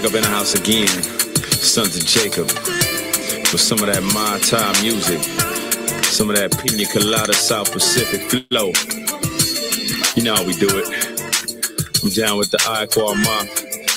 up in the house again, sons of Jacob, with some of that Mai Tai music, some of that Pina Colada South Pacific flow. You know how we do it. I'm down with the IQAhmath,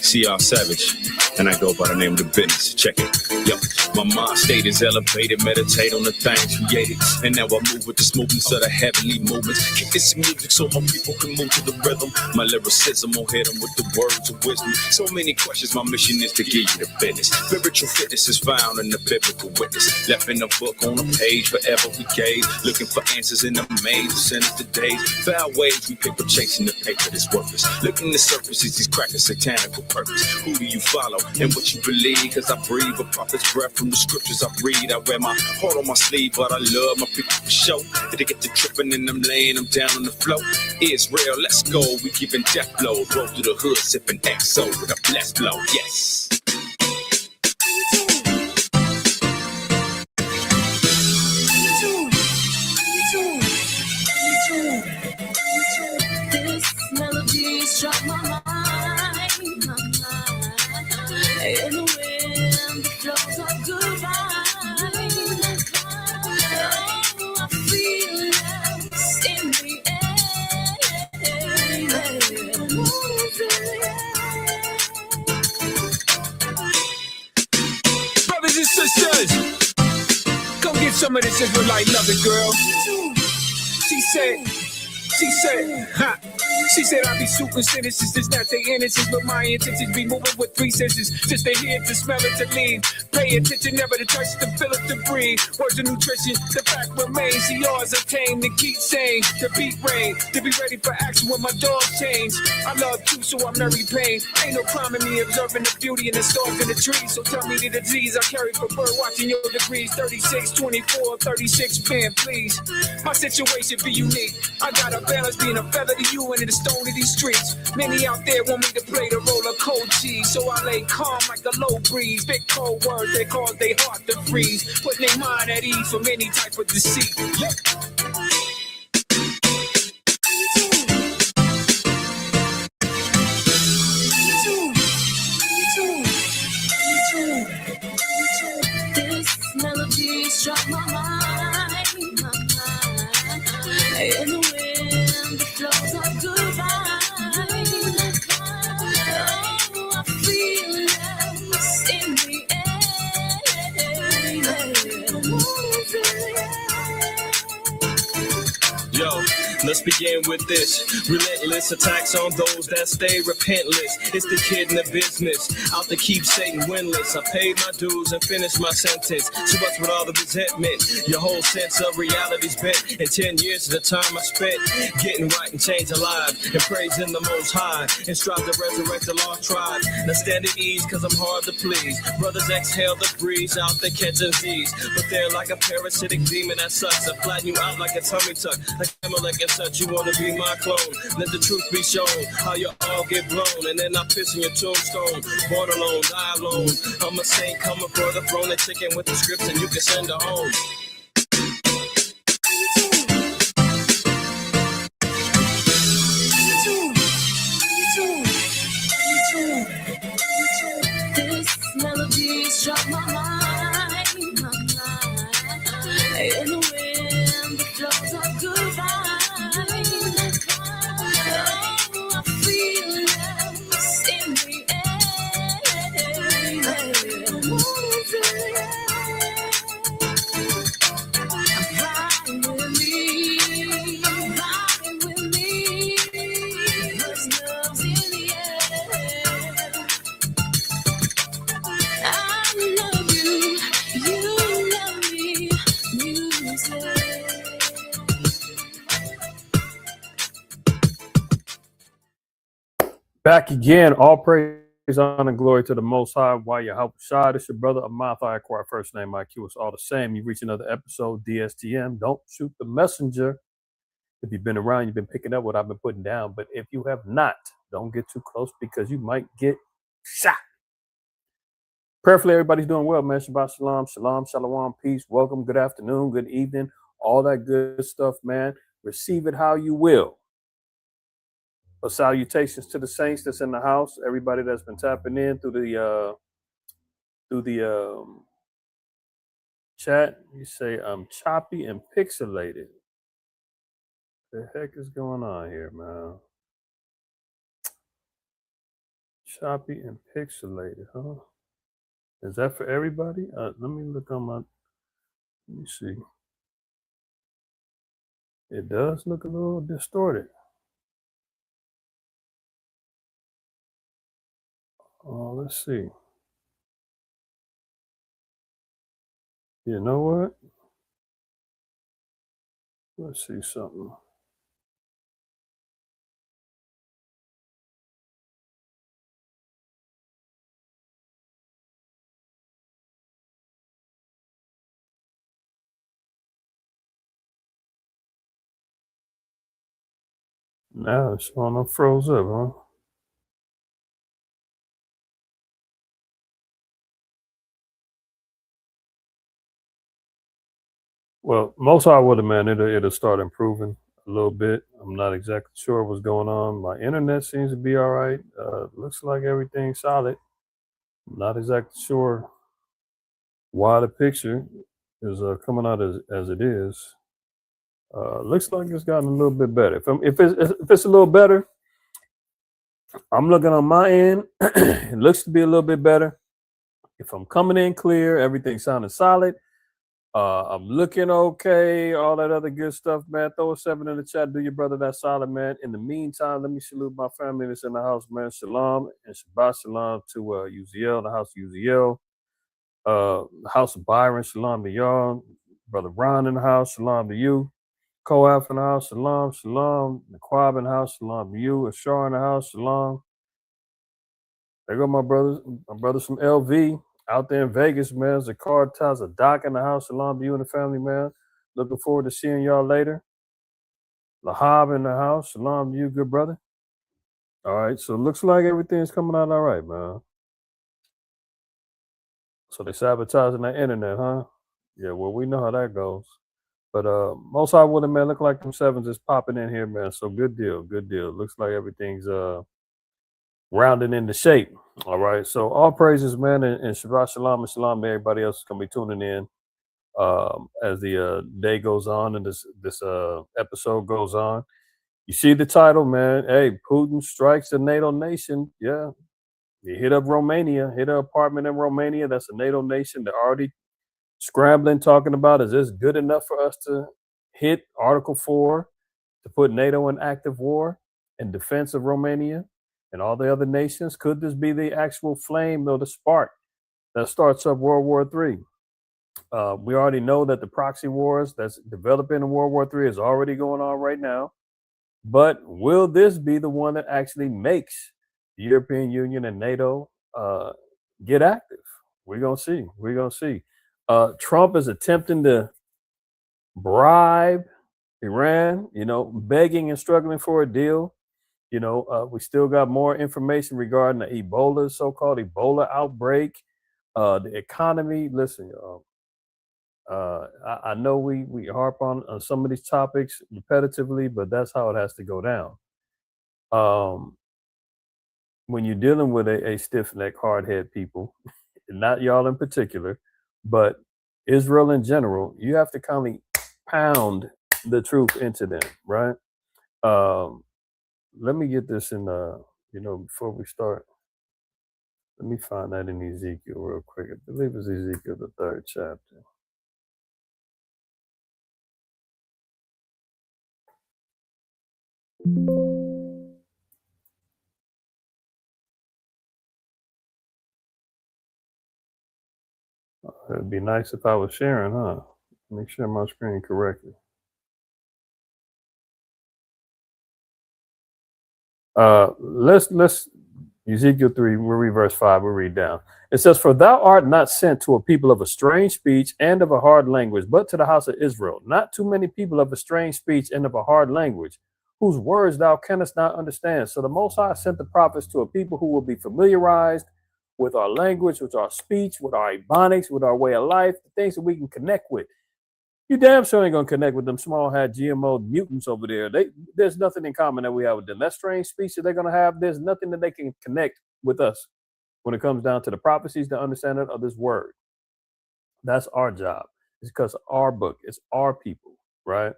CR Savage, and I go by the name of the business. Check it. Yo, my mind state is elevated, meditate on the things created, and now I move with the smoothness of the heavenly movements. Kick this music so my people can move to the rhythm. My lyricism will hit them with the words of wisdom. So many questions, my mission is to give you the business. Spiritual fitness is found in the biblical witness, left in a book on a page, forever we gaze, looking for answers in the maze of sinister days. Foul ways we pick up chasing the paper that's worthless. Looking the surface is these crackers satanical purpose. Who do you follow and what you believe? Cause I breathe a prophet's breath from the scriptures I read. I wear my heart on my sleeve, but I love my people for show. Did they get to tripping and I'm laying them down on the floor? Israel, let's go. We giving death blows. Roll through the hood, sipping XO with a blessed blow. Yes. This melody struck my mind. In the wind, the flows of goodbye. Oh, I feel lost in the air. Brothers and sisters, come get some of this Israelite loving, girl. She said I be super sentences, it's not their innocence, but my intentions be moving with three senses. Just to hear, to smell it, to leave. Pay attention, never to touch, to feel it, to breathe. Words of nutrition, the fact remains. See yours are tame, to keep sane, to beat rain, to be ready for action when my dogs change. I love you, so I'm very pain. Ain't no crime in me observing the beauty in the stars and the trees. So tell me the disease I carry for bird watching your degrees. 36, 24, 36 pen, please. My situation be unique. I got a balance being a feather to you and in the stone of these streets. Many out there want me to play the role of cold cheese, so I lay calm like a low breeze. Big cold words they cause they heart to freeze, putting their mind at ease from any type of deceit. Yeah. This melody struck my mind. In the wind, the flows of goodbye. Oh, I feel lost in the air. Yo, let's begin with this. Relentless attacks on those that stay repentless. It's the kid in the business, out to keep Satan winless. I paid my dues and finished my sentence. So what's with all the resentment? Your whole sense of reality's bent. In 10 years of the time I spent getting right and changing lives and praising the Most High and strive to resurrect the lost tribe. Now stand at ease cause I'm hard to please. Brothers exhale the breeze out there catching Z's, but they're like a parasitic demon that sucks. I flatten you out like a tummy tuck. Like Amalek and such, you wanna be my clone. Let the truth be shown, how you all get blown. And then I piss in your tombstone. Born alone, die alone. I'm a saint coming for the throne. A chicken with the scripts and you can send her home. This melody struck my mind. In the wind, the flows of goodbye. Oh, I feel lost in the air. Ride with me, ride with me. There's love's in the air. I love you, you love me, music. Back again, all praise, honor, and glory to the Most High. While you help shot, it's your brother Ahmath. I acquire first name IQ. It's all the same. You reach another episode, DSTM. Don't shoot the messenger. If you've been around, you've been picking up what I've been putting down. But if you have not, don't get too close because you might get shot. Prayerfully, everybody's doing well, man. Shabbat shalom, shalom, shalom, peace, welcome, good afternoon, good evening, all that good stuff, man. Receive it how you will. But salutations to the saints that's in the house, everybody that's been tapping in through the chat. You say I'm choppy and pixelated. The heck is going on here, man? Choppy and pixelated, huh? Is that for everybody? Let me look on my. Let me see. It does look a little distorted. Oh, let's see. You know what? Let's see something. Now it's showing up froze up, huh? Well, most I would have, man, it'll start improving a little bit. I'm not exactly sure what's going on. My internet seems to be all right. Looks like everything's solid. I'm not exactly sure why the picture is coming out as it is. Looks like it's gotten a little bit better. If it's a little better, I'm looking on my end. It looks to be a little bit better. If I'm coming in clear, everything sounding solid. I'm looking okay, all that other good stuff, man. Throw a 7 in the chat. Do your brother that solid, man. In the meantime, let me salute my family that's in the house, man. Shalom and Shabbat Shalom to Uziel, the house of Uziel. The house of Byron, Shalom to y'all. Brother Ron in the house, Shalom to you. Koaf in the house, Shalom, Shalom. Naquab in the house, Shalom to you. Ashar in the house, Shalom. There go my brothers from LV. Out there in Vegas, man. Zakar Taz, a doc in the house. Shalom to you and the family, man. Looking forward to seeing y'all later. Lahab in the house. Shalom to you, good brother. All right, so it looks like everything's coming out all right, man. So they sabotaging the internet, huh? Yeah, well, we know how that goes. But most I would have, man, look like them 7s is popping in here, man. So good deal, good deal. Looks like everything's rounding into shape. All right, so all praises, man, and Shabbat Shalom and Shalom to everybody else who's gonna be tuning in as the day goes on and this episode goes on. You see the title, man. Hey, Putin strikes a NATO nation. Yeah, you hit up Romania, hit an apartment in Romania. That's a NATO nation. They're already scrambling, talking about, is this good enough for us to hit Article 4 to put NATO in active war in defense of Romania and all the other nations? Could this be the actual flame or the spark that starts up World War III? We already know that the proxy wars that's developing in World War III is already going on right now. But will this be the one that actually makes the European Union and NATO get active? We're going to see. We're going to see. Trump is attempting to bribe Iran, begging and struggling for a deal. We still got more information regarding the Ebola, so-called Ebola outbreak. The economy, listen, y'all. I know we harp on some of these topics repetitively, but that's how it has to go down. When you're dealing with a stiff-necked, hard-head people, not y'all in particular, but Israel in general, you have to kind of pound the truth into them, right? Let me get this in, before we start. Let me find that in Ezekiel real quick. I believe it's Ezekiel, the 3rd chapter. It'd be nice if I was sharing, huh? Let me share my screen correctly. Let's Ezekiel 3, we'll read verse 5, we'll read down. It says, "For thou art not sent to a people of a strange speech and of a hard language, but to the house of Israel. Not too many people of a strange speech and of a hard language, whose words thou canst not understand." So the Most High sent the prophets to a people who will be familiarized with our language, with our speech, with our ebonics, with our way of life, the things that we can connect with. You damn sure ain't gonna connect with them small hat GMO mutants over there. There's nothing in common that we have with them. That strange speech that they're gonna have, there's nothing that they can connect with us when it comes down to the prophecies, the understanding of this word. That's our job. It's because our book. It's our people, right?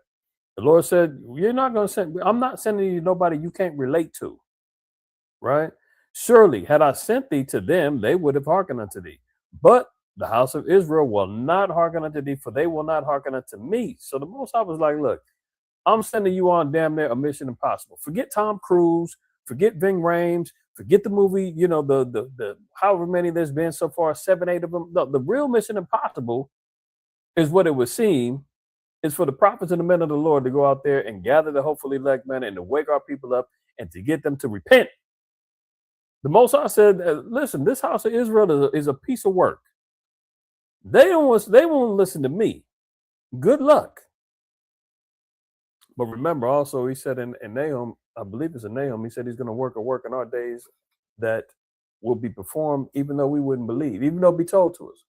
The Lord said, "You're not gonna send. I'm not sending you nobody you can't relate to, right? Surely, had I sent thee to them, they would have hearkened unto thee. But the house of Israel will not hearken unto thee, for they will not hearken unto me." So the Most High was like, "Look, I'm sending you on damn near a mission impossible. Forget Tom Cruise, forget Ving Rhames, forget the movie. You know the however many there's been so far, 7, 8 of them. No, the real mission impossible is what it would seem." Is for the prophets and the men of the Lord to go out there and gather the hopefully elect men and to wake our people up and to get them to repent. The Most High said, "Listen, this house of Israel is a piece of work. They won't listen to me. Good luck." But remember, also, he said in Nahum, I believe it's in Nahum, he said he's going to work a work in our days that will be performed, even though we wouldn't believe, even though it'd be told to us.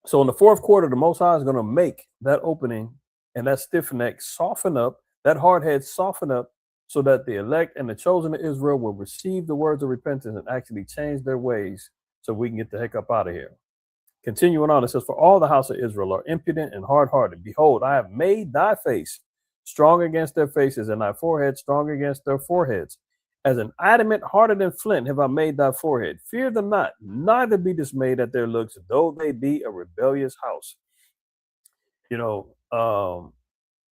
So in the fourth quarter, the Most High is going to make that opening and that stiff neck soften up, that hard head soften up, so that the elect and the chosen of Israel will receive the words of repentance and actually change their ways so we can get the heck up out of here. Continuing on, it says, "For all the house of Israel are impudent and hard-hearted. Behold, I have made thy face strong against their faces, and thy forehead strong against their foreheads. As an adamant harder than flint have I made thy forehead. Fear them not, neither be dismayed at their looks, though they be a rebellious house." You know,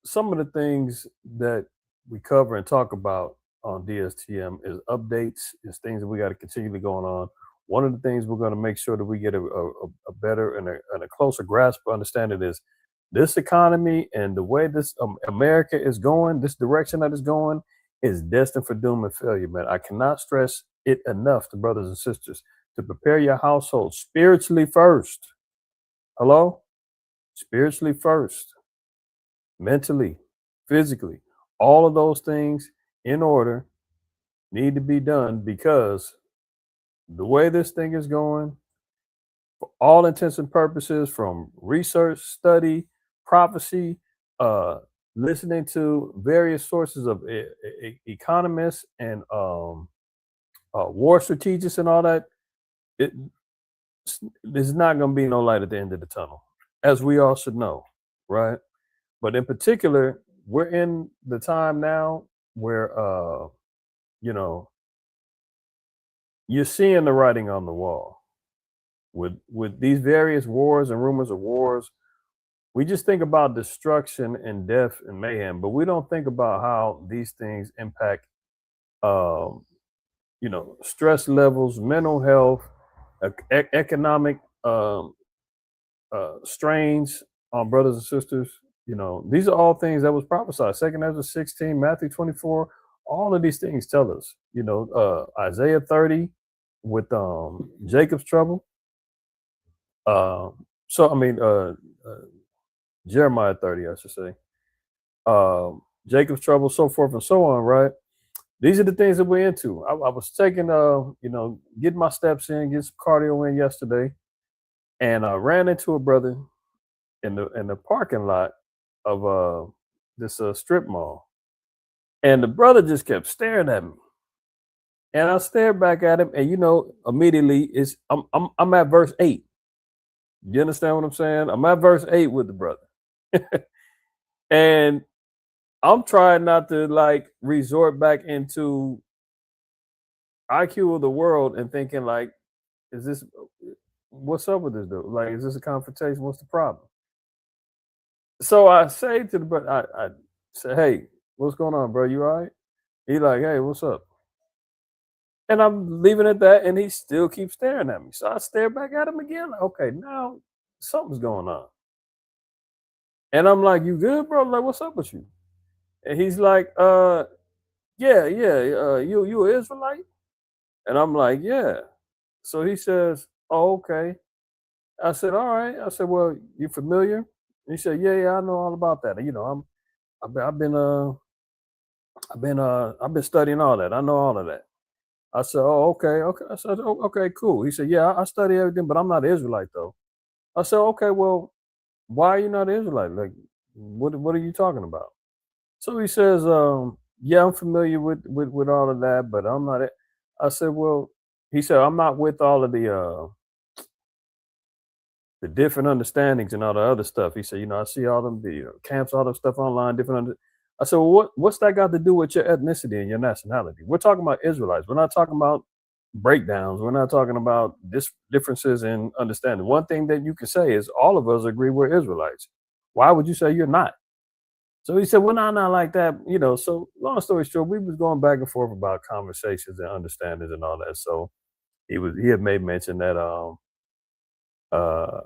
some of the things that we cover and talk about on DSTM is updates, is things that we got to continually going on. One of the things we're going to make sure that we get a better and a closer grasp of understanding is this economy and the way this America is going, this direction that it's going, is destined for doom and failure, man. I cannot stress it enough to brothers and sisters to prepare your household spiritually first. Hello? Spiritually first, mentally, physically, all of those things in order need to be done, because the way this thing is going, for all intents and purposes, from research, study, prophecy, listening to various sources of economists and war strategists and all that, there's not going to be no light at the end of the tunnel, as we all should know, right? But in particular, we're in the time now where, you know, you're seeing the writing on the wall with these various wars and rumors of wars. We just think about destruction and death and mayhem, but we don't think about how these things impact, you know, stress levels, mental health, economic strains on brothers and sisters. You know, these are all things that was prophesied. 2 Ezra 16, Matthew 24, all of these things tell us, you know, Isaiah 30 with Jacob's trouble. Jeremiah 30, I should say. Jacob's trouble, so forth and so on, right? These are the things that we're into. I was taking, you know, getting my steps in, getting some cardio in yesterday, and I ran into a brother in the parking lot of this strip mall, and the brother just kept staring at me, and I stared back at him, and you know, immediately I'm at verse 8. You understand what I'm saying? I'm at verse 8 with the brother. And I'm trying not to like resort back into IQ of the world and thinking like, what's up with this dude? Like, is this a confrontation? What's the problem? So I say to the brother, I say, "Hey, what's going on, bro? You all right?" He like, "Hey, what's up?" And I'm leaving it at that, and he still keeps staring at me. So I stare back at him again. Like, okay, now something's going on. And I'm like, "You good, bro? Like, what's up with you?" And he's like, yeah, you an Israelite?" And I'm like, "Yeah." So he says, "Oh, okay." I said, "All right." I said, "Well, you familiar?" And he said, yeah, I know all about that. You know, I've been studying all that. I know all of that. I said, "Oh, okay." I said, "Oh, okay, cool." He said, "Yeah, I study everything, but I'm not an Israelite though." I said, "Okay, well, why are you not an Israelite? Like, what are you talking about? So he says, yeah, I'm familiar with all of that, but I'm not. I said, well, he said, I'm not with all of the different understandings and all the other stuff. He said, I see all them the camps, all the stuff online, different. I said, well, what's that got to do with your ethnicity and your nationality? We're talking about Israelites. We're not talking about breakdowns. We're not talking about differences in understanding. One thing that you can say is all of us agree we're Israelites. Why would you say you're not? So he said, well, not like that, So long story short, we was going back and forth about conversations and understandings and all that. So he had made mention that uh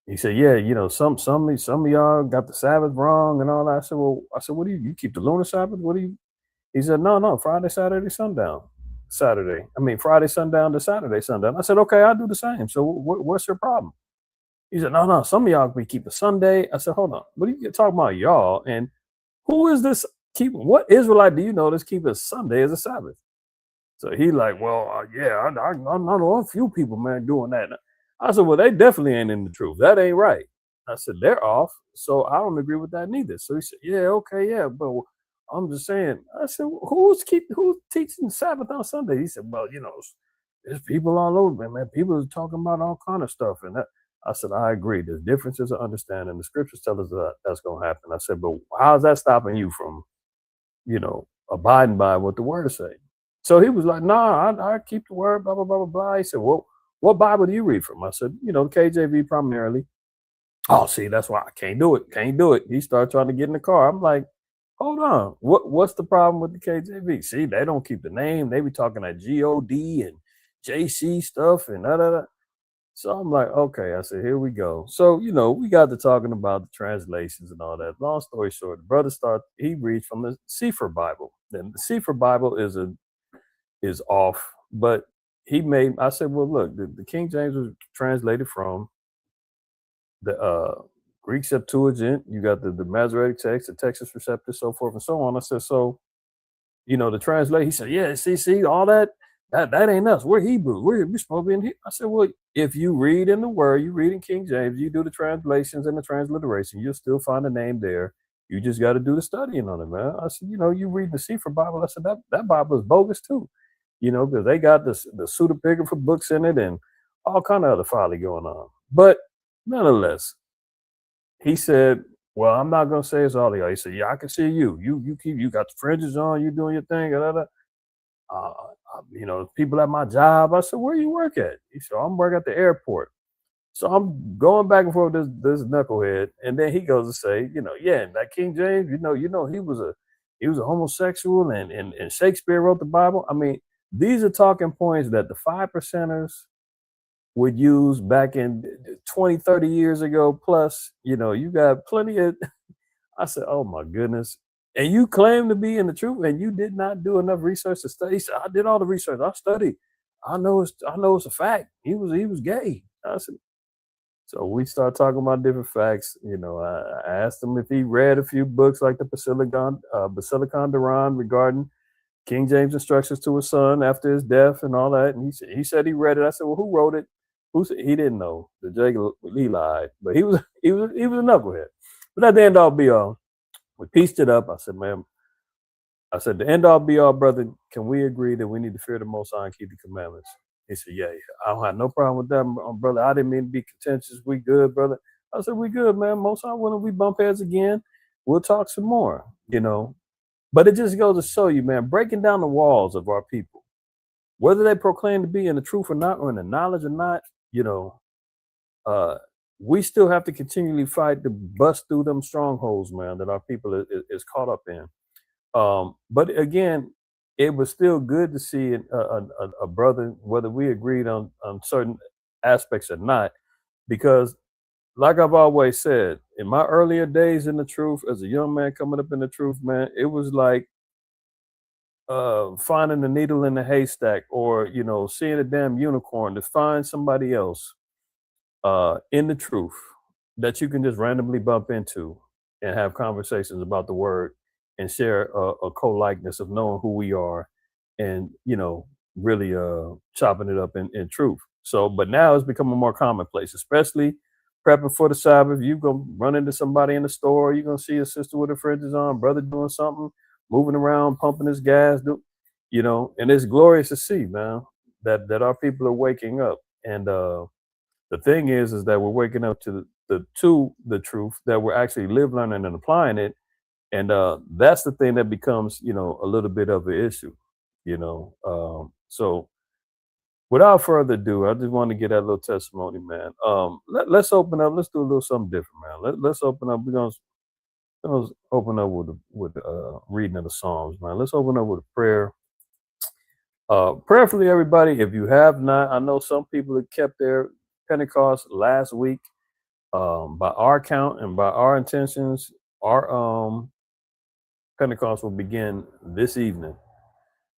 he said, yeah, some of y'all got the Sabbath wrong and all that. I said, what do you keep the lunar Sabbath? What do you? He said, no, Friday, Saturday, sundown. Friday sundown to Saturday sundown. I said, okay, I'll do the same. So what's your problem? He said, no, some of y'all be keeping Sunday. I said, hold on, what are you talking about, y'all? And who is this keeping? What Israelite do you know that's keeping Sunday as a Sabbath? So he like, well, yeah, I know a few people, man, doing that. I said, well, they definitely ain't in the truth. That ain't right. I said, they're off. So I don't agree with that neither. So he said, yeah, okay, yeah, but I'm just saying. I said, who's teaching Sabbath on Sunday? He said, well, there's people all over, man. People are talking about all kind of stuff. And I said, I agree. There's differences of understanding. The scriptures tell us that that's going to happen. I said, but how's that stopping you from, abiding by what the word say? So he was like, nah, I keep the word, blah, blah, blah, blah, blah. He said, well, what Bible do you read from? I said, KJV primarily. Oh, see, that's why I can't do it. He started trying to get in the car. I'm like, hold on. What's the problem with the KJV? See, they don't keep the name. They be talking like God and JC stuff and da. So I'm like, okay. I said, here we go. So, we got to talking about the translations and all that. Long story short, the brother he reads from the Sefer Bible. Then the Sefer Bible is off, but I said, well, look, the King James was translated from the Greek Septuagint. You got the Masoretic text, the Texas Receptus, so forth and so on. I said, so, the translate. He said, yeah, see, all that ain't us. We're Hebrew. We're supposed to be in here. I said, well, if you read in the Word, you read in King James, you do the translations and the transliteration, you'll still find a name there. You just got to do the studying on it, man. I said, you read the Sefer Bible. I said, that Bible is bogus too. Because they got the pseudepigrapha books in it and all kind of other folly going on. But nonetheless, he said, well, I'm not gonna say it's all of y'all. He said, yeah, I can see you. You got the fringes on, you doing your thing. People at my job. I said, where you work at? He said, I'm working at the airport. So I'm going back and forth with this knucklehead, and then he goes to say, yeah, that King James, he was a homosexual, and Shakespeare wrote the Bible. These are talking points that the 5%ers would use back in 20, 30 years ago. Plus, you got plenty of. I said, oh my goodness. And you claim to be in the truth, and you did not do enough research to study. He said, I did all the research. I studied. I know it's a fact. He was gay. I said, so we start talking about different facts. I asked him if he read a few books like the Basilicon Duran regarding King James instructions to his son after his death and all that. And he said he read it. I said, well, who wrote it? He didn't know. The Jacob, he lied, but he was a knucklehead. But at the end all be all, we pieced it up. I said, man, the end all be all, brother, can we agree that we need to fear the Most High and keep the commandments? He said, yeah, I don't have no problem with that, brother. I didn't mean to be contentious. We good, brother. I said, we good, man. Most High, when we bump heads again, we'll talk some more, But it just goes to show you, man, breaking down the walls of our people, whether they proclaim to be in the truth or not, or in the knowledge or not, we still have to continually fight to bust through them strongholds, man, that our people is caught up in. But again, it was still good to see a brother, whether we agreed on certain aspects or not, because like I've always said, in my earlier days in the truth, as a young man coming up in the truth, man, it was like finding the needle in the haystack, or seeing a damn unicorn, to find somebody else in the truth that you can just randomly bump into and have conversations about the word and share a co-likeness of knowing who we are, and really chopping it up in truth. So, but now it's becoming more commonplace, especially prepping for the Sabbath. You gonna run into somebody in the store. You gonna see a sister with her fringes on, brother doing something, moving around, pumping his gas. And it's glorious to see, man, that our people are waking up. And the thing is that we're waking up to the truth, that we're actually learning, and applying it. And that's the thing that becomes, a little bit of an issue. So without further ado, I just want to get that little testimony, man. Let's open up. Let's do a little something different, man. Let's open up. We're gonna open up with reading of the Psalms, man. Let's open up with a prayer. Prayerfully, everybody, if you have not, I know some people have kept their Pentecost last week. By our count and by our intentions, our Pentecost will begin this evening.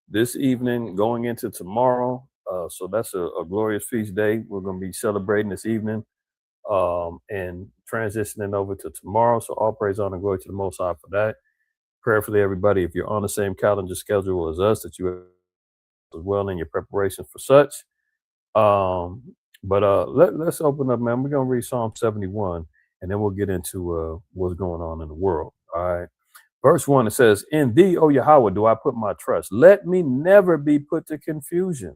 This evening, going into tomorrow. So that's a glorious feast day. We're going to be celebrating this evening and transitioning over to tomorrow. So all praise, honor, and glory to the Most High for that. Prayerfully, everybody, if you're on the same calendar schedule as us, that you are as well in your preparation for such. But let's open up, man. We're going to read Psalm 71, and then we'll get into what's going on in the world. All right. Verse 1, it says, "In thee, O Yahweh, do I put my trust. Let me never be put to confusion.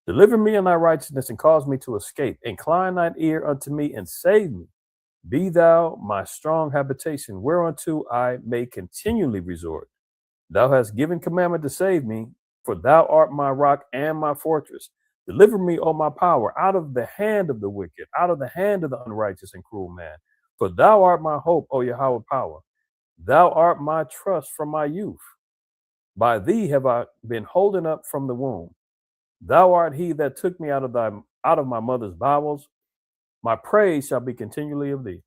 Deliver me in thy righteousness and cause me to escape. Incline thine ear unto me and save me. Be thou my strong habitation, whereunto I may continually resort. Thou hast given commandment to save me, for thou art my rock and my fortress. Deliver me, O my power, out of the hand of the wicked, out of the hand of the unrighteous and cruel man. For thou art my hope, O Yahweh power. Thou art my trust from my youth. By thee have I been holden up from the womb. Thou art he that took me out of my mother's bowels. My praise shall be continually of thee.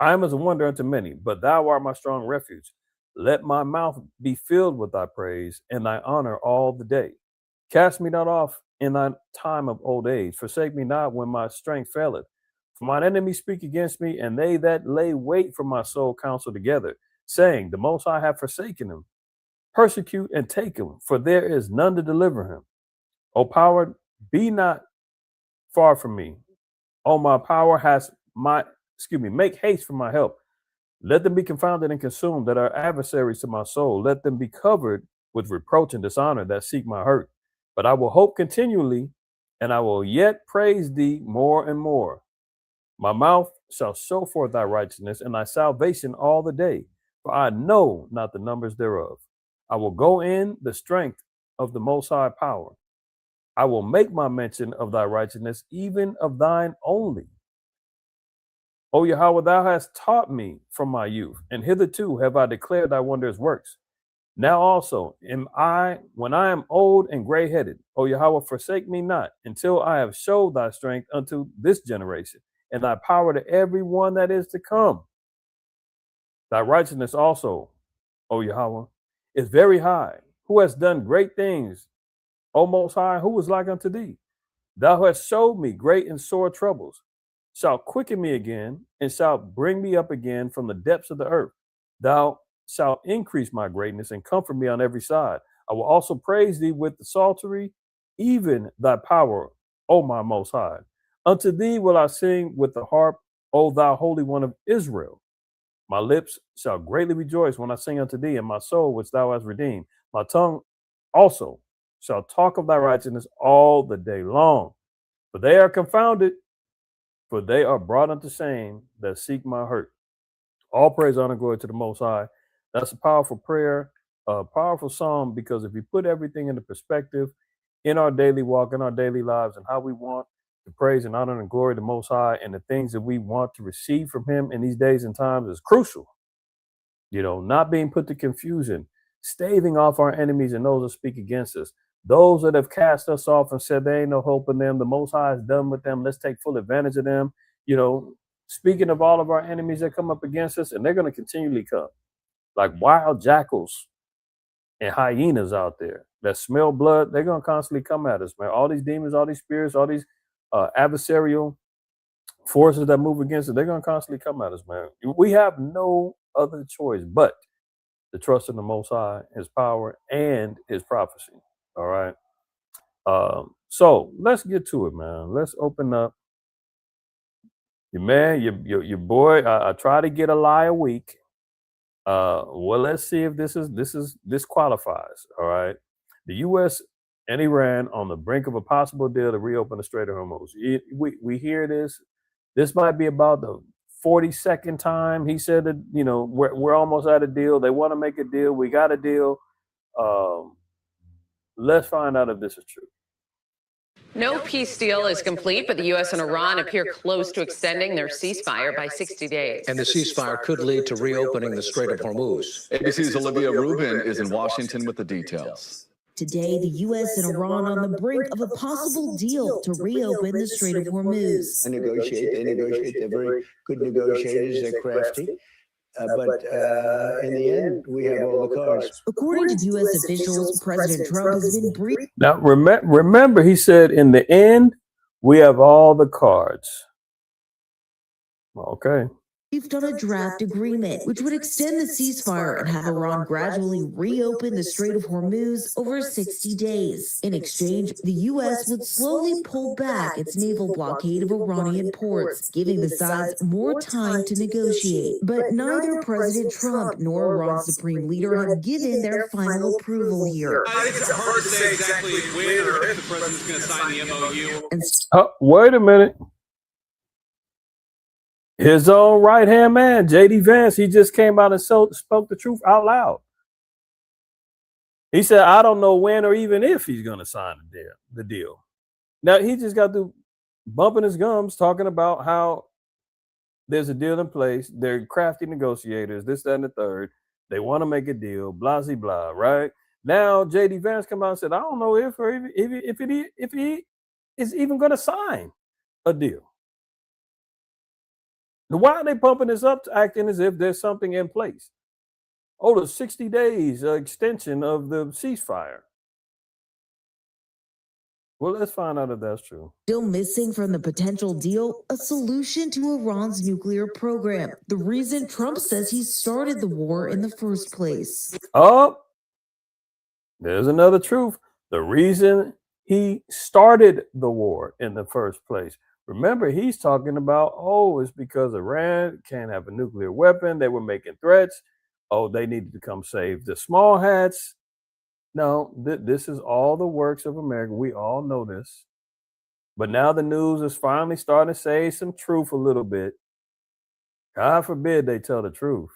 I am as a wonder unto many, but thou art my strong refuge. Let my mouth be filled with thy praise and thy honor all the day. Cast me not off in thy time of old age. Forsake me not when my strength faileth. For mine enemies speak against me, and they that lay wait for my soul counsel together, saying, The Most High hath forsaken him. Persecute and take him, for there is none to deliver him. O power, be not far from me. O my power make haste for my help. Let them be confounded and consumed that are adversaries to my soul. Let them be covered with reproach and dishonor that seek my hurt. But I will hope continually, and I will yet praise thee more and more. My mouth shall show forth thy righteousness and thy salvation all the day, for I know not the numbers thereof. I will go in the strength of the Most High power. I will make my mention of thy righteousness, even of thine only. O Yahweh, thou hast taught me from my youth, and hitherto have I declared thy wondrous works. Now also am I, when I am old and gray-headed, O Yahweh, forsake me not, until I have showed thy strength unto this generation, and thy power to every one that is to come. Thy righteousness also, O Yahweh, is very high. Who has done great things, O Most High, who was like unto thee? Thou hast showed me great and sore troubles. Shalt quicken me again, and shalt bring me up again from the depths of the earth. Thou shalt increase my greatness and comfort me on every side. I will also praise thee with the psaltery, even thy power, O my Most High. Unto thee will I sing with the harp, O thou Holy One of Israel. My lips shall greatly rejoice when I sing unto thee, and my soul which thou hast redeemed. My tongue also shall talk of thy righteousness all the day long. For they are confounded, for they are brought unto shame that seek my hurt. All praise, honor, glory to the Most High. That's a powerful prayer, a powerful psalm, because if you put everything into perspective in our daily walk, in our daily lives, and how we want to praise and honor and glory the Most High, and the things that we want to receive from him in these days and times is crucial. Not being put to confusion, staving off our enemies and those that speak against us. Those that have cast us off and said there ain't no hope in them, the Most High is done with them. Let's take full advantage of them. Speaking of all of our enemies that come up against us, and they're going to continually come like wild jackals and hyenas out there that smell blood. They're going to constantly come at us, man. All these demons, all these spirits, all these adversarial forces that move against us, they're going to constantly come at us, man. We have no other choice but to trust in the Most High, his power, and his prophecy. All right. So let's get to it, man. Let's open up Your man, your boy. I try to get a lie a week. Well, let's see if this qualifies. All right, the U.S. and Iran on the brink of a possible deal to reopen the Strait of Hormuz. We hear this. This might be about the 42nd time he said that we're almost at a deal. They want to make a deal. We got a deal. Let's find out if this is true. No peace deal is complete, but the U.S. and Iran appear close to extending their ceasefire by 60 days. And the ceasefire could lead to reopening the Strait of Hormuz. ABC's Olivia Rubin is in Washington with the details. Today, the U.S. and Iran on the brink of a possible deal to reopen the Strait of Hormuz. They negotiate. They're very good negotiators. They're crafty. But in the end, we have all the cards. According to U.S. officials, President Trump has been briefed. Now, remember, he said, in the end, we have all the cards. Okay. On a draft agreement, which would extend the ceasefire and have Iran gradually reopen the Strait of Hormuz over 60 days. In exchange, the U.S. would slowly pull back its naval blockade of Iranian ports, giving the sides more time to negotiate. But neither President Trump nor Iran's supreme leader have given their final approval here. I think it's hard to say exactly when or if the president's going to sign the MOU. Wait a minute. His own right-hand man, J.D. Vance, he just came out and spoke the truth out loud. He said, I don't know when or even if he's going to sign the deal. Now, he just got to bumping his gums talking about how there's a deal in place. They're crafty negotiators, this, that, and the third. They want to make a deal, blah, blah, blah, right? Now, J.D. Vance come out and said, I don't know if he is even going to sign a deal. Why are they pumping this up, acting as if there's something in place? Oh, the 60 days extension of the ceasefire. Well, let's find out if that's true. Still missing from the potential deal, a solution to Iran's nuclear program. The reason Trump says he started the war in the first place. Oh, there's another truth. The reason he started the war in the first place. Remember, he's talking about, it's because Iran can't have a nuclear weapon. They were making threats. They needed to come save the small hats. No, this is all the works of America. We all know this. But now the news is finally starting to say some truth a little bit. God forbid they tell the truth.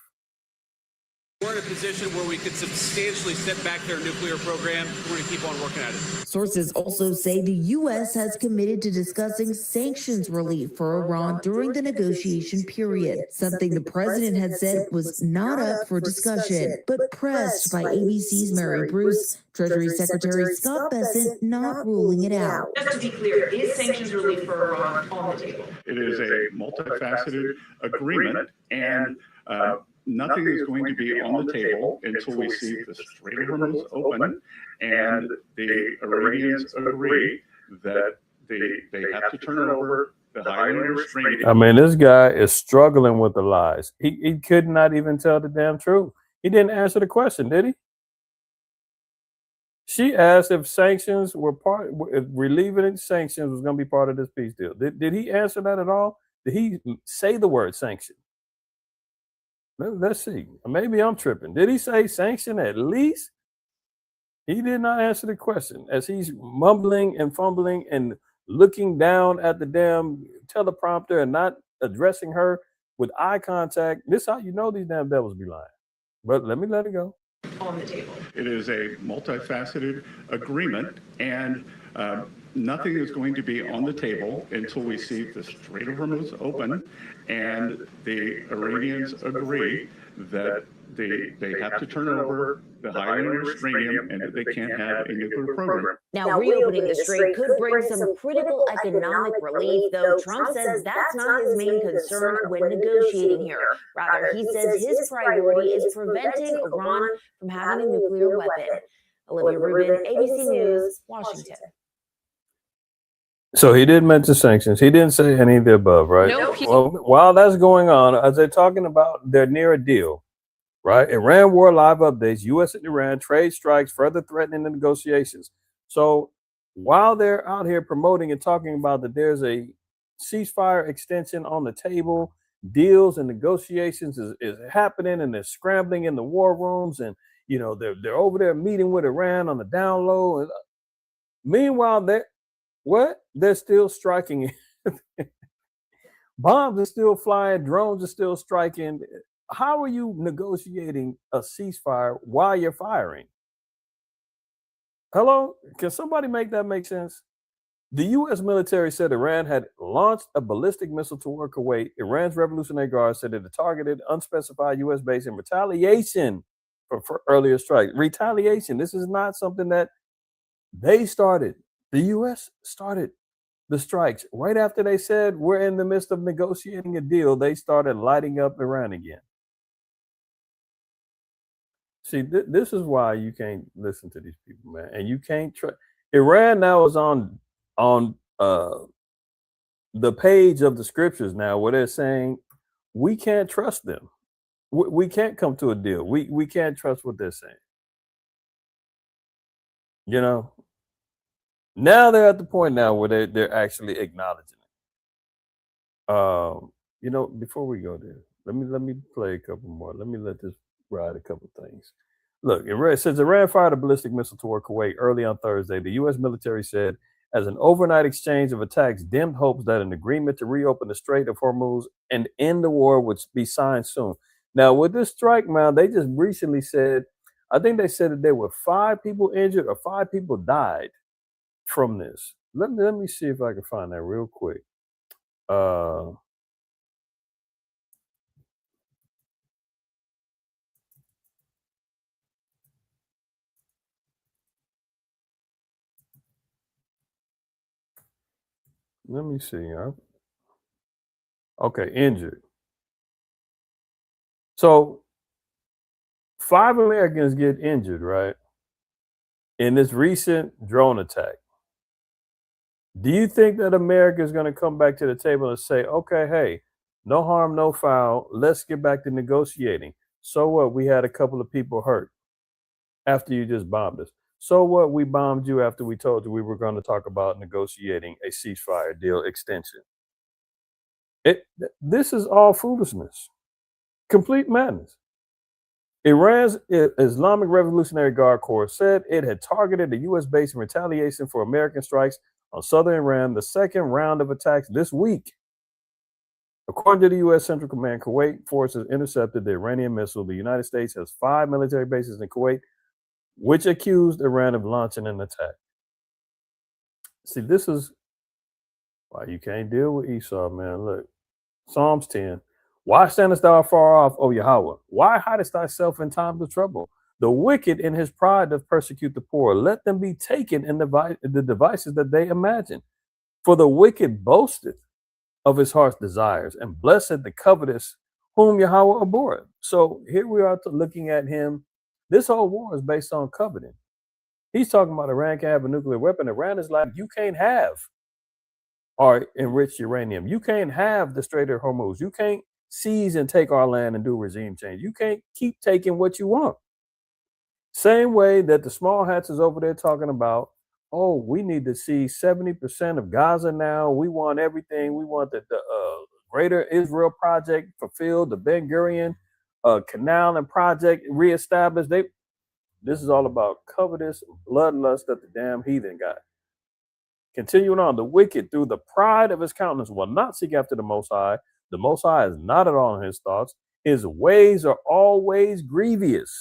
We're in a position where we could substantially set back their nuclear program. We're going to keep on working at it. Sources also say the U.S. has committed to discussing sanctions relief for Iran during the negotiation period, something the president had said was not up for discussion. But pressed by ABC's Mary Bruce, Treasury Secretary Scott Bessent not ruling it out. Just to be clear, is sanctions relief for Iran on the table? It is a multifaceted agreement, and nothing is going to be on the table until we see the Strait of Hormuz open and the Iranians agree that they have to turn over the highly restrained. I mean, this guy is struggling with the lies. He could not even tell the damn truth. He didn't answer the question, did he? She asked if sanctions were if relieving sanctions was going to be part of this peace deal. Did he answer that at all? Did he say the word sanction? Let's see. Maybe I'm tripping. Did he say sanction at least? He did not answer the question as he's mumbling and fumbling and looking down at the damn teleprompter and not addressing her with eye contact. This is how you know these damn devils be lying. But let it go. On the table. It is a multifaceted agreement, and nothing is going to be on the table until we see the Strait of Hormuz open and the Iranians agree that they have to turn over the high-end uranium and that they can't have a nuclear program. Now, reopening the strait could bring some critical economic relief, though Trump says that's not his main concern when negotiating here. Rather, he says his priority is preventing Iran from having a nuclear weapon. Olivia Rubin, ABC News, Washington. So he did mention sanctions. He didn't say any of the above, right? No. Well, while that's going on, as they're talking about, they're near a deal, right? Iran war live updates, U.S. and Iran trade strikes further threatening the negotiations. So while they're out here promoting and talking about that there's a ceasefire extension on the table. Deals and negotiations is happening, and they're scrambling in the war rooms, and they're over there meeting with Iran on the down low. And meanwhile, they're still striking. Bombs are still flying, drones are still striking. How are you negotiating a ceasefire while you're firing? Hello? Can somebody make that make sense? The U.S. military said Iran had launched a ballistic missile toward Kuwait. Iran's Revolutionary Guard said it had targeted unspecified U.S. base in retaliation for earlier strike. Retaliation. This is not something that they started. The U.S. started the strikes. Right after they said we're in the midst of negotiating a deal, they started lighting up Iran again. See, this is why you can't listen to these people, man. And you can't trust. Iran now is on the page of the scriptures now where they're saying we can't trust them. We can't come to a deal. We can't trust what they're saying. Now they're at the point now where they're actually acknowledging it. Before we go there, let me play a couple more. Let me let this ride a couple things. Look, it says Iran fired a ballistic missile toward Kuwait early on Thursday. The U.S. military said as an overnight exchange of attacks dimmed hopes that an agreement to reopen the Strait of Hormuz and end the war would be signed soon. Now, with this strike, man, they just recently said, I think they said that there were 5 people injured or 5 people died from this. Let me see if I can find that real quick. Let me see. Okay, injured. So 5 Americans get injured, right? In this recent drone attack. Do you think that America is going to come back to the table and say, okay, hey, no harm, no foul. Let's get back to negotiating. So what? We had a couple of people hurt after you just bombed us. So what? We bombed you after we told you we were going to talk about negotiating a ceasefire deal extension. This is all foolishness. Complete madness. Iran's Islamic Revolutionary Guard Corps said it had targeted a U.S. base in retaliation for American strikes on southern Iran, the second round of attacks this week. According to the U.S. Central Command, Kuwait forces intercepted the Iranian missile. The United States has 5 military bases in Kuwait, which accused Iran of launching an attack. See, this is why you can't deal with Esau, man. Look, Psalms 10. Why standest thou far off, O Yahweh? Why hidest thyself in times of trouble? The wicked in his pride doth persecute the poor. Let them be taken in the devices that they imagine. For the wicked boasteth of his heart's desires, and blessed the covetous whom Yahweh abhorreth. So here we are looking at him. This whole war is based on coveting. He's talking about Iran can have a nuclear weapon. Iran is like, you can't have our enriched uranium. You can't have the Strait of Hormuz. You can't seize and take our land and do regime change. You can't keep taking what you want. Same way that the small hats is over there talking about, oh, we need to see 70% of Gaza now. We want everything. We want the Greater Israel Project fulfilled, the Ben Gurion Canal and project reestablished. This is all about covetous bloodlust that the damn heathen got. Continuing on, the wicked through the pride of his countenance will not seek after the Most High. The Most High is not at all in his thoughts. His ways are always grievous.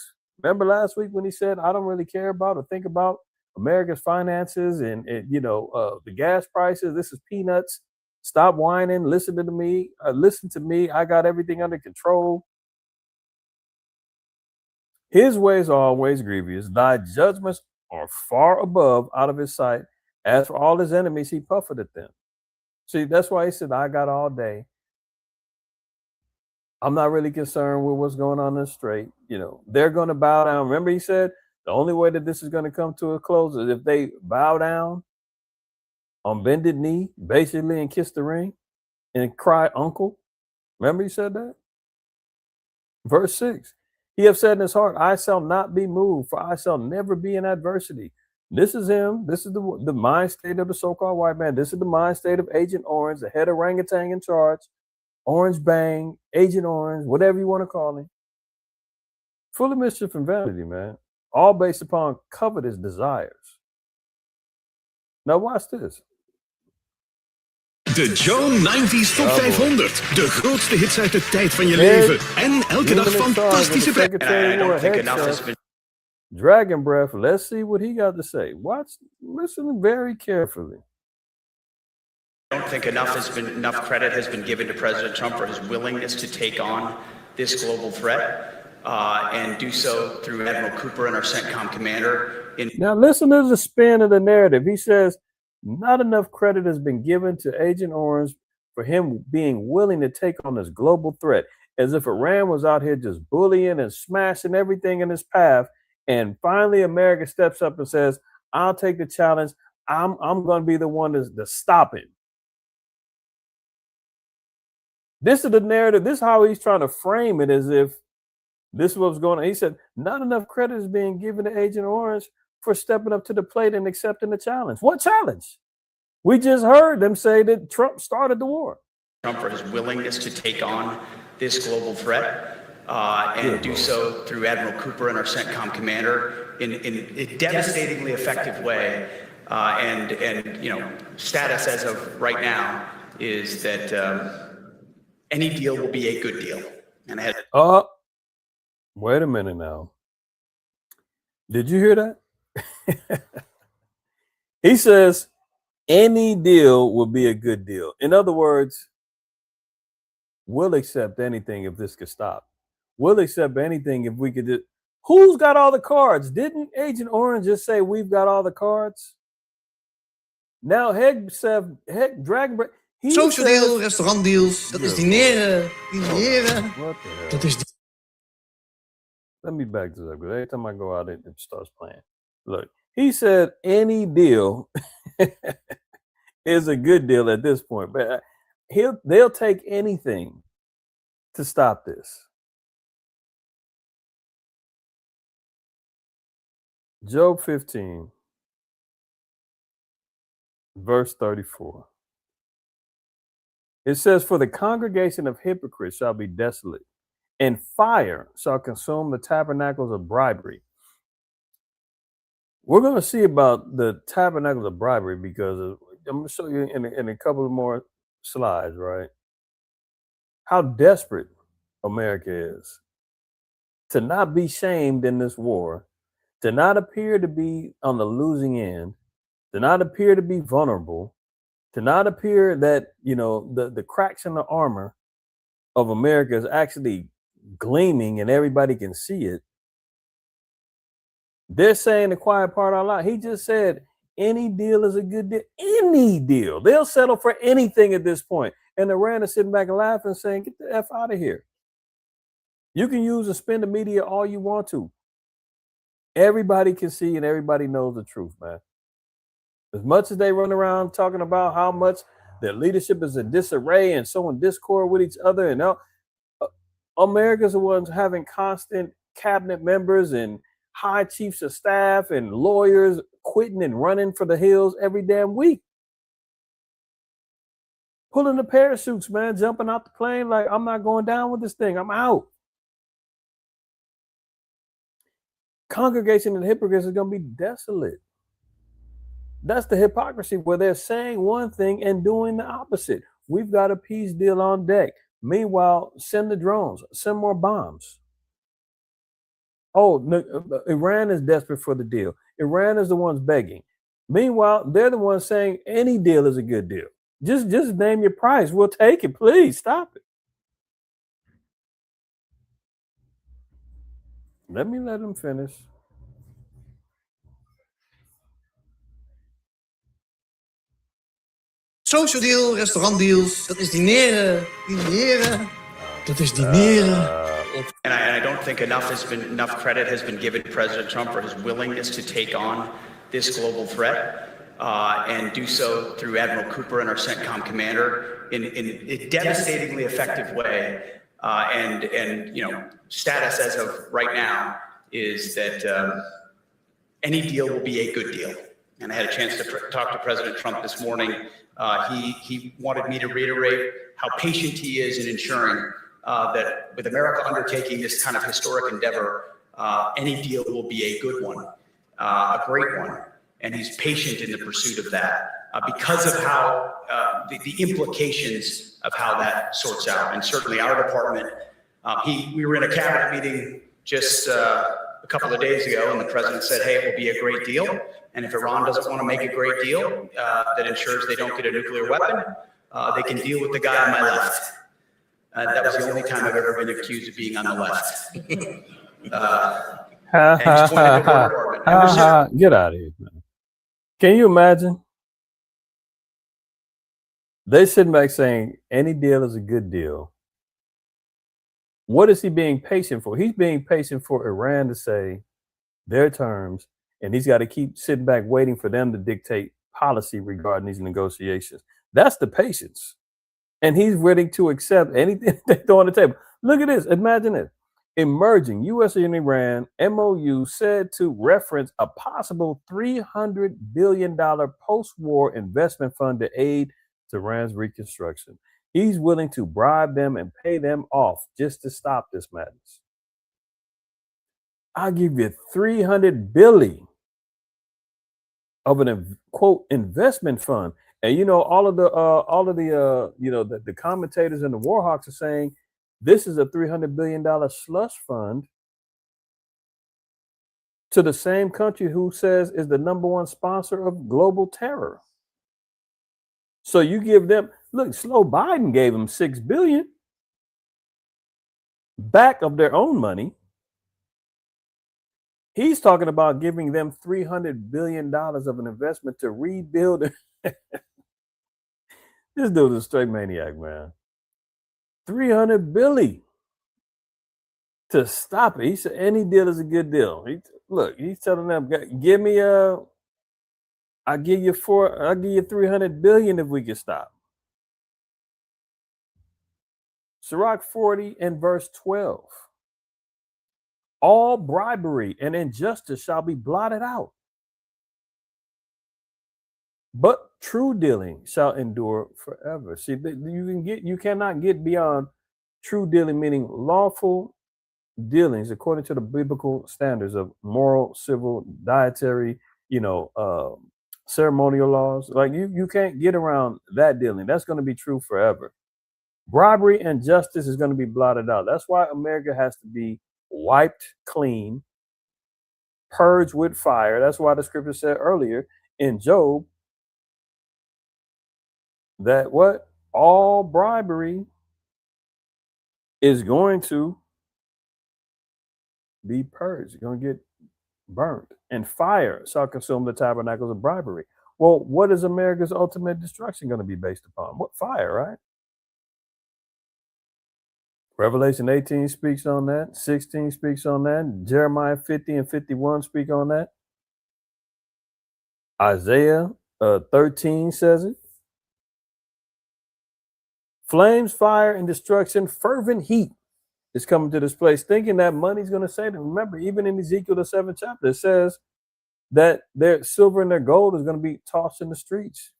Remember last week when he said, I don't really care about or think about America's finances and the gas prices. This is peanuts. Stop whining. Listen to me. Listen to me. I got everything under control. His ways are always grievous. Thy judgments are far above out of his sight. As for all his enemies, he buffeted them. See, that's why he said, I got all day. I'm not really concerned with what's going on in the strait. They're going to bow down. Remember, he said the only way that this is going to come to a close is if they bow down on bended knee, basically, and kiss the ring and cry, uncle. Remember, he said that? Verse 6. He hath said in his heart, I shall not be moved, for I shall never be in adversity. This is him. This is the mind state of the so-called white man. This is the mind state of Agent Orange, the head orangutan in charge. Orange Bang, Agent Orange, whatever you want to call him. Full of mischief and vanity, man. All based upon covetous desires. Now watch this. De Joe 90s Top 500. De grootste hits uit de tijd van je leven. En elke dag fantastische Dragon Breath, let's see what he got to say. Listen very carefully. I don't think enough credit has been given to President Trump for his willingness to take on this global threat and do so through Admiral Cooper and our CENTCOM commander. Now listen to the spin of the narrative. He says, not enough credit has been given to Agent Orange for him being willing to take on this global threat, as if Iran was out here just bullying and smashing everything in his path. And finally, America steps up and says, I'll take the challenge. I'm going to be the one to stop it. This is the narrative. This is how he's trying to frame it, as if this is what's going on. He said, not enough credit is being given to Agent Orange for stepping up to the plate and accepting the challenge. What challenge? We just heard them say that Trump started the war. Trump for his willingness to take on this global threat and do so through Admiral Cooper and our CENTCOM commander in a devastatingly effective way. And you know, status as of right now is that any deal will be a good deal. And wait a minute now. Did you hear that? He says any deal will be a good deal. In other words, we'll accept anything if this could stop. We'll accept anything if we could do. Who's got all the cards? Didn't Agent Orange just say we've got all the cards? Now Dragon Breath. Social deal, restaurantdeals, dat is dineren. Dat is. Let me back this up, because every time I go out, it starts playing. Look, he said any deal is a good deal at this point, but they'll take anything to stop this. Job 15, verse 34. It says, for the congregation of hypocrites shall be desolate, and fire shall consume the tabernacles of bribery. We're going to see about the tabernacles of bribery, because I'm going to show you in a couple of more slides, right? How desperate America is to not be shamed in this war, to not appear to be on the losing end, to not appear to be vulnerable, to not appear that, you know, the cracks in the armor of America is actually gleaming and everybody can see it. They're saying the quiet part out loud. He just said any deal is a good deal. Any deal. They'll settle for anything at this point. And Iran is sitting back and laughing, saying, get the F out of here. You can use and spin the media all you want to. Everybody can see and everybody knows the truth, man. As much as they run around talking about how much their leadership is in disarray and sowing discord with each other, and America's the ones having constant cabinet members and high chiefs of staff and lawyers quitting and running for the hills every damn week. Pulling the parachutes, man, jumping out the plane like, I'm not going down with this thing. I'm out. Congregation and hypocrites is going to be desolate. That's the hypocrisy, where they're saying one thing and doing the opposite. We've got a peace deal on deck. Meanwhile, send the drones, send more bombs. Oh, Iran is desperate for the deal. Iran is the ones begging. Meanwhile, they're the ones saying any deal is a good deal. Just name your price. We'll take it. Please stop it. Let him finish. Social deal, restaurantdeals, dat is dineren. Dat is dineren. And I don't think enough credit has been given to President Trump for his willingness to take on this global threat and do so through Admiral Cooper and our CENTCOM commander in a devastatingly effective way. And you know, status as of right now is that any deal will be a good deal. And I had a chance to talk to President Trump this morning. He wanted me to reiterate how patient he is in ensuring that with America undertaking this kind of historic endeavor, any deal will be a good one, a great one. And he's patient in the pursuit of that because of how the implications of how that sorts out. And certainly our department, we were in a cabinet meeting just a couple of days ago, and the president said, hey, it will be a great deal. And if Iran doesn't want to make a great deal that ensures they don't get a nuclear weapon, they can deal with the guy on my left. That was the only time I've ever been accused of being on the left. Get out of here, man. Can you imagine? They sitting back saying any deal is a good deal. What is he being patient for? He's being patient for Iran to say their terms, and he's got to keep sitting back waiting for them to dictate policy regarding these negotiations. That's the patience. And he's ready to accept anything they throw on the table. Look at this. Imagine it. Emerging U.S. and Iran MOU said to reference a possible $300 billion post-war investment fund to aid Iran's reconstruction. He's willing to bribe them and pay them off just to stop this madness. I'll give you $300 billion of an quote investment fund. And you know, all of the commentators and the war hawks are saying this is a $300 billion slush fund to the same country who says is the #1 sponsor of global terror. So you give them, look, slow Biden gave them $6 billion back of their own money. He's talking about giving them $300 billion of an investment to rebuild. This dude is a straight maniac, man. $300 billion to stop it. He said any deal is a good deal. He's telling them, give me I'll give you $300 billion if we can stop. Sirach 40 and verse 12. All bribery and injustice shall be blotted out, but true dealing shall endure forever. See, you cannot get beyond true dealing, meaning lawful dealings according to the biblical standards of moral, civil, dietary, ceremonial laws. Like you can't get around that dealing. That's going to be true forever. Bribery and justice is going to be blotted out. That's why America has to be wiped clean, purged with fire. That's why the scripture said earlier in Job that all bribery is going to be purged. It's going to get burnt, and fire shall consume the tabernacles of bribery. Well, what is America's ultimate destruction going to be based upon? What? Fire, right? Revelation 18 speaks on that. 16 speaks on that. Jeremiah 50 and 51 speak on that. Isaiah 13 says it. Flames, fire, and destruction, fervent heat is coming to this place, thinking that money's going to save them. Remember, even in Ezekiel, the 7th chapter, it says that their silver and their gold is going to be tossed in the streets.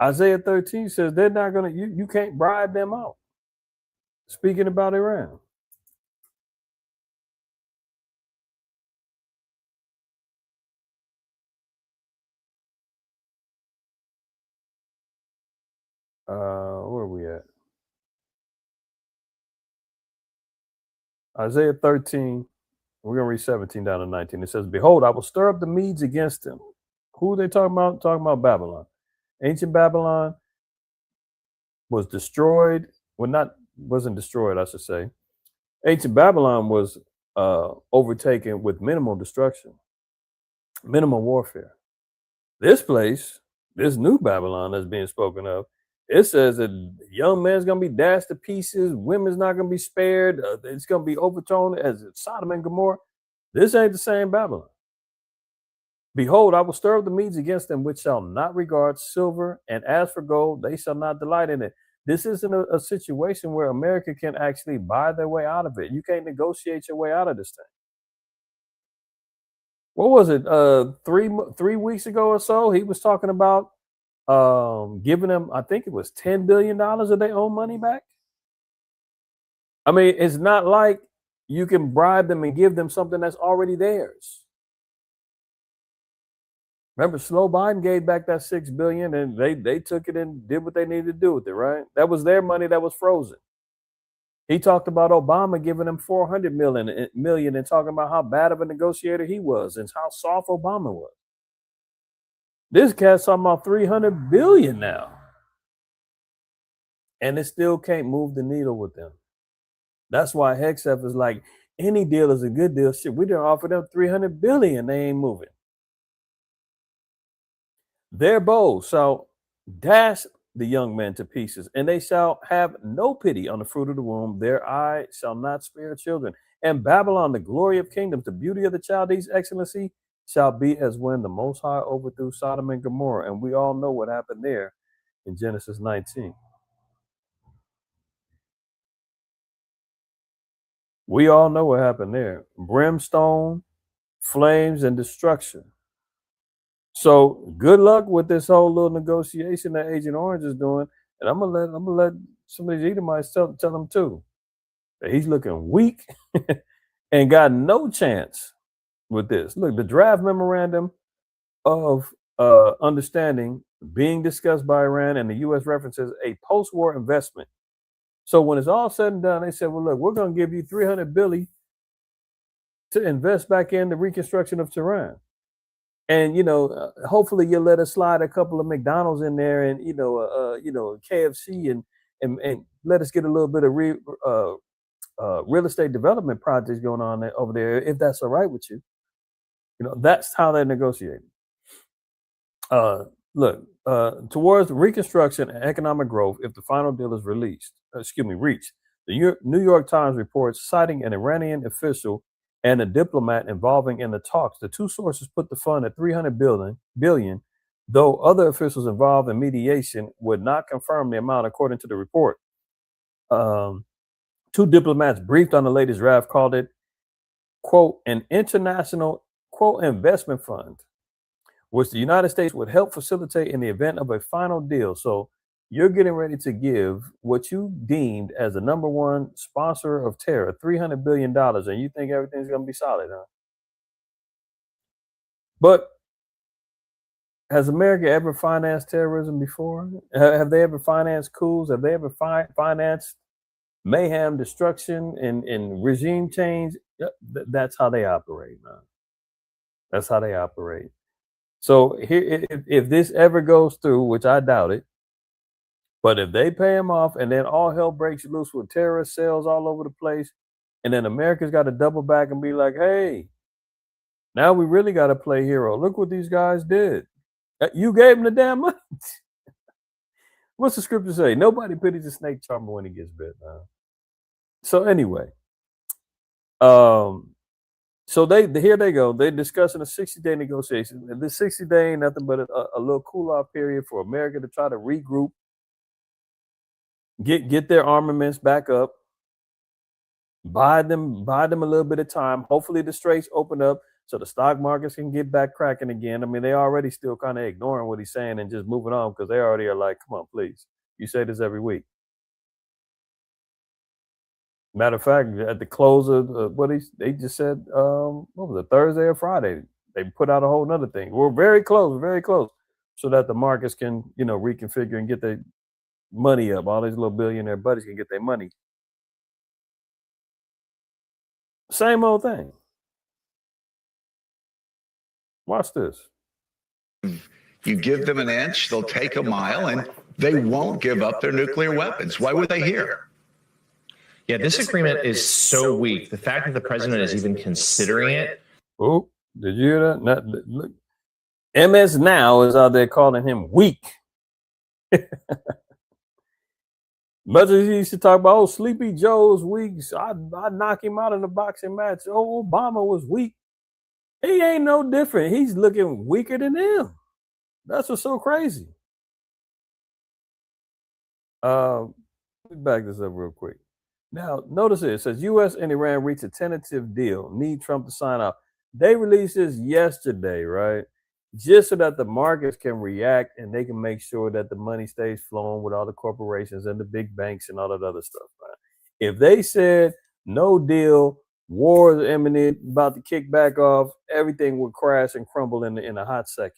Isaiah 13 says they're not going to, you can't bribe them out. Speaking about Iran. Where are we at? Isaiah 13, we're going to read 17 down to 19. It says, behold, I will stir up the Medes against them. Who are they talking about? Talking about Babylon. Ancient Babylon was destroyed. Wasn't destroyed, I should say. Ancient Babylon was overtaken with minimal destruction, minimal warfare. This place, this new Babylon that's being spoken of, it says that young man's going to be dashed to pieces. Women's not going to be spared. It's going to be overthrown as Sodom and Gomorrah. This ain't the same Babylon. Behold, I will stir up the Medes against them, which shall not regard silver, and as for gold, they shall not delight in it. This isn't a situation where America can actually buy their way out of it. You can't negotiate your way out of this thing. what was it? 3 weeks ago or so, he was talking about giving them, I think it was $10 billion of their own money back. I mean, it's not like you can bribe them and give them something that's already theirs. Remember, Slow Biden gave back that $6 billion, and they took it and did what they needed to do with it, right? That was their money that was frozen. He talked about Obama giving them $400 million and talking about how bad of a negotiator he was and how soft Obama was. This cat's talking about $300 billion now, and it still can't move the needle with them. That's why Hexef is like, any deal is a good deal. Shit, we didn't offer them $300 billion. They ain't moving. Their bow shall dash the young men to pieces, and they shall have no pity on the fruit of the womb. Their eye shall not spare children. And Babylon, the glory of kingdoms, the beauty of the Chaldees' excellency, shall be as when the Most High overthrew Sodom and Gomorrah. And we all know what happened there in Genesis 19. We all know what happened there. Brimstone, flames, and destruction. So good luck with this whole little negotiation that Agent Orange is doing. And I'm gonna let some of these Edomites tell them too that he's looking weak and got no chance with this. Look, the draft memorandum of understanding being discussed by Iran and the U.S. references a post-war investment. So when it's all said and done, they said, well, look, we're going to give you $300 billion to invest back in the reconstruction of Tehran. And, hopefully you'll let us slide a couple of McDonald's in there and, KFC and let us get a little bit of real estate development projects going on over there, if that's all right with you. That's how they're negotiating. Towards reconstruction and economic growth, if the final deal is reached. The New York Times reports, citing an Iranian official and a diplomat involving in the talks, the two sources put the fund at $300 billion, though other officials involved in mediation would not confirm the amount, according to the report. Two diplomats briefed on the latest draft called it, quote, an international, quote, investment fund, which the United States would help facilitate in the event of a final deal. So you're getting ready to give what you deemed as the number one sponsor of terror $300 billion, and you think everything's going to be solid, huh? But has America ever financed terrorism before? Have they ever financed coups? Have they ever financed mayhem, destruction, and regime change? That's how they operate, man. That's how they operate. So here, if this ever goes through, which I doubt it, but if they pay him off and then all hell breaks loose with terrorist cells all over the place, and then America's got to double back and be like, hey, now we really got to play hero. Look what these guys did. You gave them the damn money. What's the scripture say? Nobody pities a snake charmer when he gets bit, man. So anyway, so here they go. They're discussing a 60-day negotiation. And this 60-day ain't nothing but a little cool-off period for America to try to regroup, get their armaments back up, buy them a little bit of time. Hopefully the straits open up so the stock markets can get back cracking again. I mean, they already still kind of ignoring what he's saying and just moving on because they already are like, come on, please. You say this every week. Matter of fact, at the close of they just said, what was it, Thursday or Friday? They put out a whole nother thing. We're very close, so that the markets can, reconfigure and get their money up. All these little billionaire buddies can get their money. Same old thing. Watch this. You give them an inch, they'll take a mile, and they won't give up their nuclear weapons. Why would they here? Yeah, this agreement is so weak. The fact that the president is even considering it. Oh, did you hear that? Look, MS Now is out there calling him weak. Much as he used to talk about, Sleepy Joe's weak. I'd knock him out in a boxing match. Oh, Obama was weak. He ain't no different. He's looking weaker than him. That's what's so crazy. Let me back this up real quick. Now, notice it says U.S. and Iran reach a tentative deal. Need Trump to sign off. They released this yesterday, right? Just so that the markets can react and they can make sure that the money stays flowing with all the corporations and the big banks and all that other stuff, right? If they said no deal, war is imminent, about to kick back off, everything would crash and crumble in a hot second.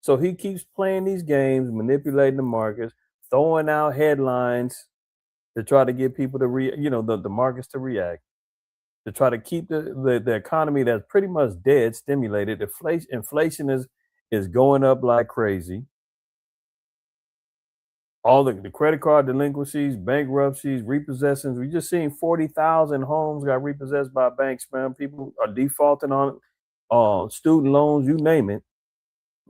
So he keeps playing these games, manipulating the markets, throwing out headlines to try to get people to the markets to react, to try to keep the economy that's pretty much dead stimulated. Inflation is going up like crazy. All the credit card delinquencies, bankruptcies, repossessions. We just seen 40,000 homes got repossessed by banks, man. People are defaulting on student loans, you name it.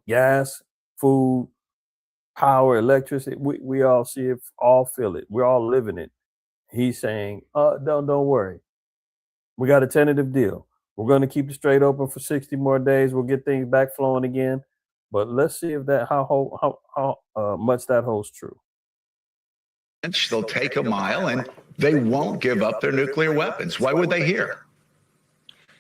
Gas, food, power, electricity. We all see it, all feel it. We're all living it. He's saying, don't worry. We got a tentative deal. We're going to keep the strait open for 60 more days. We'll get things back flowing again. But let's see if how much that holds true. They'll take a mile and they won't give up their nuclear weapons. Why would they here?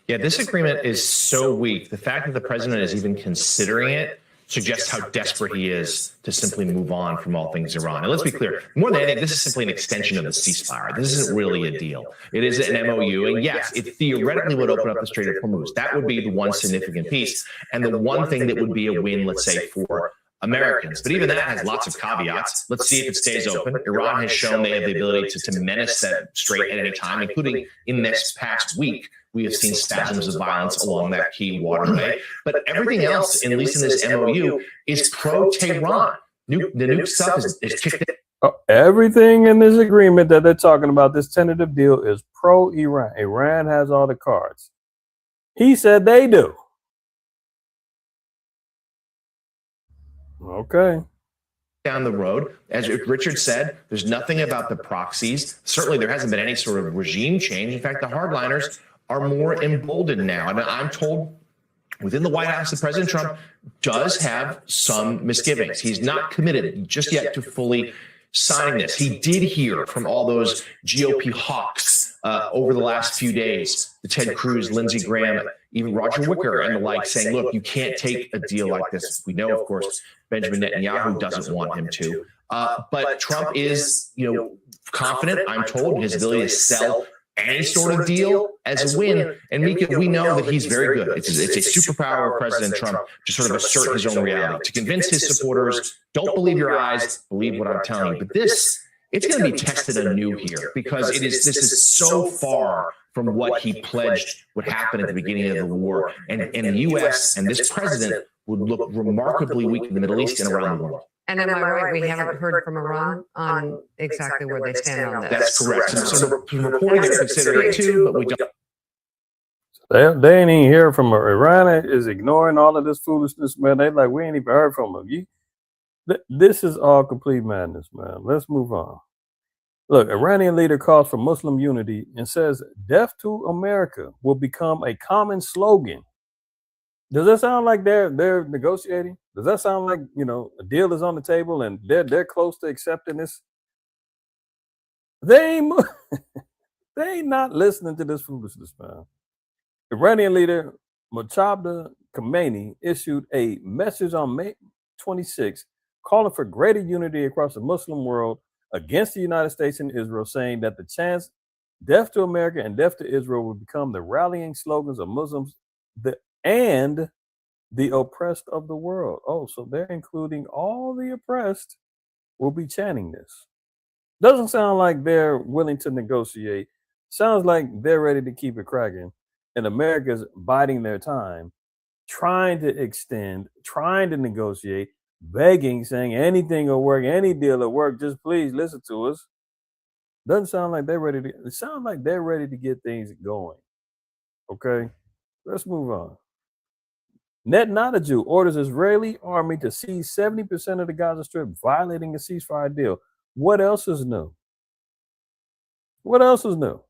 Yeah, this agreement is so weak. The fact that the president is even considering it suggests how desperate he is to simply move on from all things Iran. And let's be clear, more than anything, this is simply an extension of the ceasefire. This isn't really a deal. It is an MOU, and yes, it theoretically would open up the Strait of Hormuz. That would be the one significant piece, and the one thing that would be a win, let's say, for Americans. But even that has lots of caveats. Let's see if it stays open. Iran has shown they have the ability to menace that strait at any time, including in this past week. We have seen spasms of violence along that key waterway. But everything else, at least in this MOU, is pro-Tehran. The nuke stuff is kicked in. Everything in this agreement that they're talking about, this tentative deal, is pro-Iran. Iran has all the cards. He said they do. Okay. Down the road, as Richard said, there's nothing about the proxies. Certainly there hasn't been any sort of regime change. In fact, the hardliners are more emboldened now. And I'm told within the White House that President Trump does have some misgivings. He's not committed just yet to fully signing this. He did hear from all those GOP hawks over the last few days, the Ted Cruz, Lindsey Graham, even Roger Wicker and the like, saying, look, you can't take a deal like this. We know, of course, Benjamin Netanyahu doesn't want him to. But Trump is, confident, I'm told, in his ability to sell any sort of deal as a win. And Mika, we know that he's very good. It's a superpower of President Trump to sort of assert his own reality, to convince his supporters, don't believe your eyes, believe what I'm telling you. But it's going to be tested anew here because this is so far from what he pledged would happen at the beginning of the war. And the U.S. and this president would look remarkably weak in the Middle East and around the world. And am I right? We haven't heard from Iran on exactly where they stand on this. That's correct. Some reporting is considering it too, but we don't. They ain't even hear from her. Iran is ignoring all of this foolishness, man. They like, we ain't even heard from them. This is all complete madness, man. Let's move on. Look, Iranian leader calls for Muslim unity and says death to America will become a common slogan. Does that sound like they're negotiating? Does that sound like, a deal is on the table and they're close to accepting this? They ain't not listening to this foolishness, man. Iranian leader Mojtaba Khamenei issued a message on May 26, calling for greater unity across the Muslim world against the United States and Israel, saying that the chants death to America and death to Israel will become the rallying slogans of Muslims and the oppressed of the world. Oh, so they're including all the oppressed will be chanting this. Doesn't sound like they're willing to negotiate. Sounds like they're ready to keep it cracking. And America's biding their time, trying to extend, trying to negotiate, begging, saying anything will work, any deal will work, just please listen to us. Doesn't sound like they're ready to, it sounds like they're ready to get things going. Okay, let's move on. Netanyahu orders Israeli army to seize 70% of the Gaza Strip, violating a ceasefire deal. What else is new? What else is new?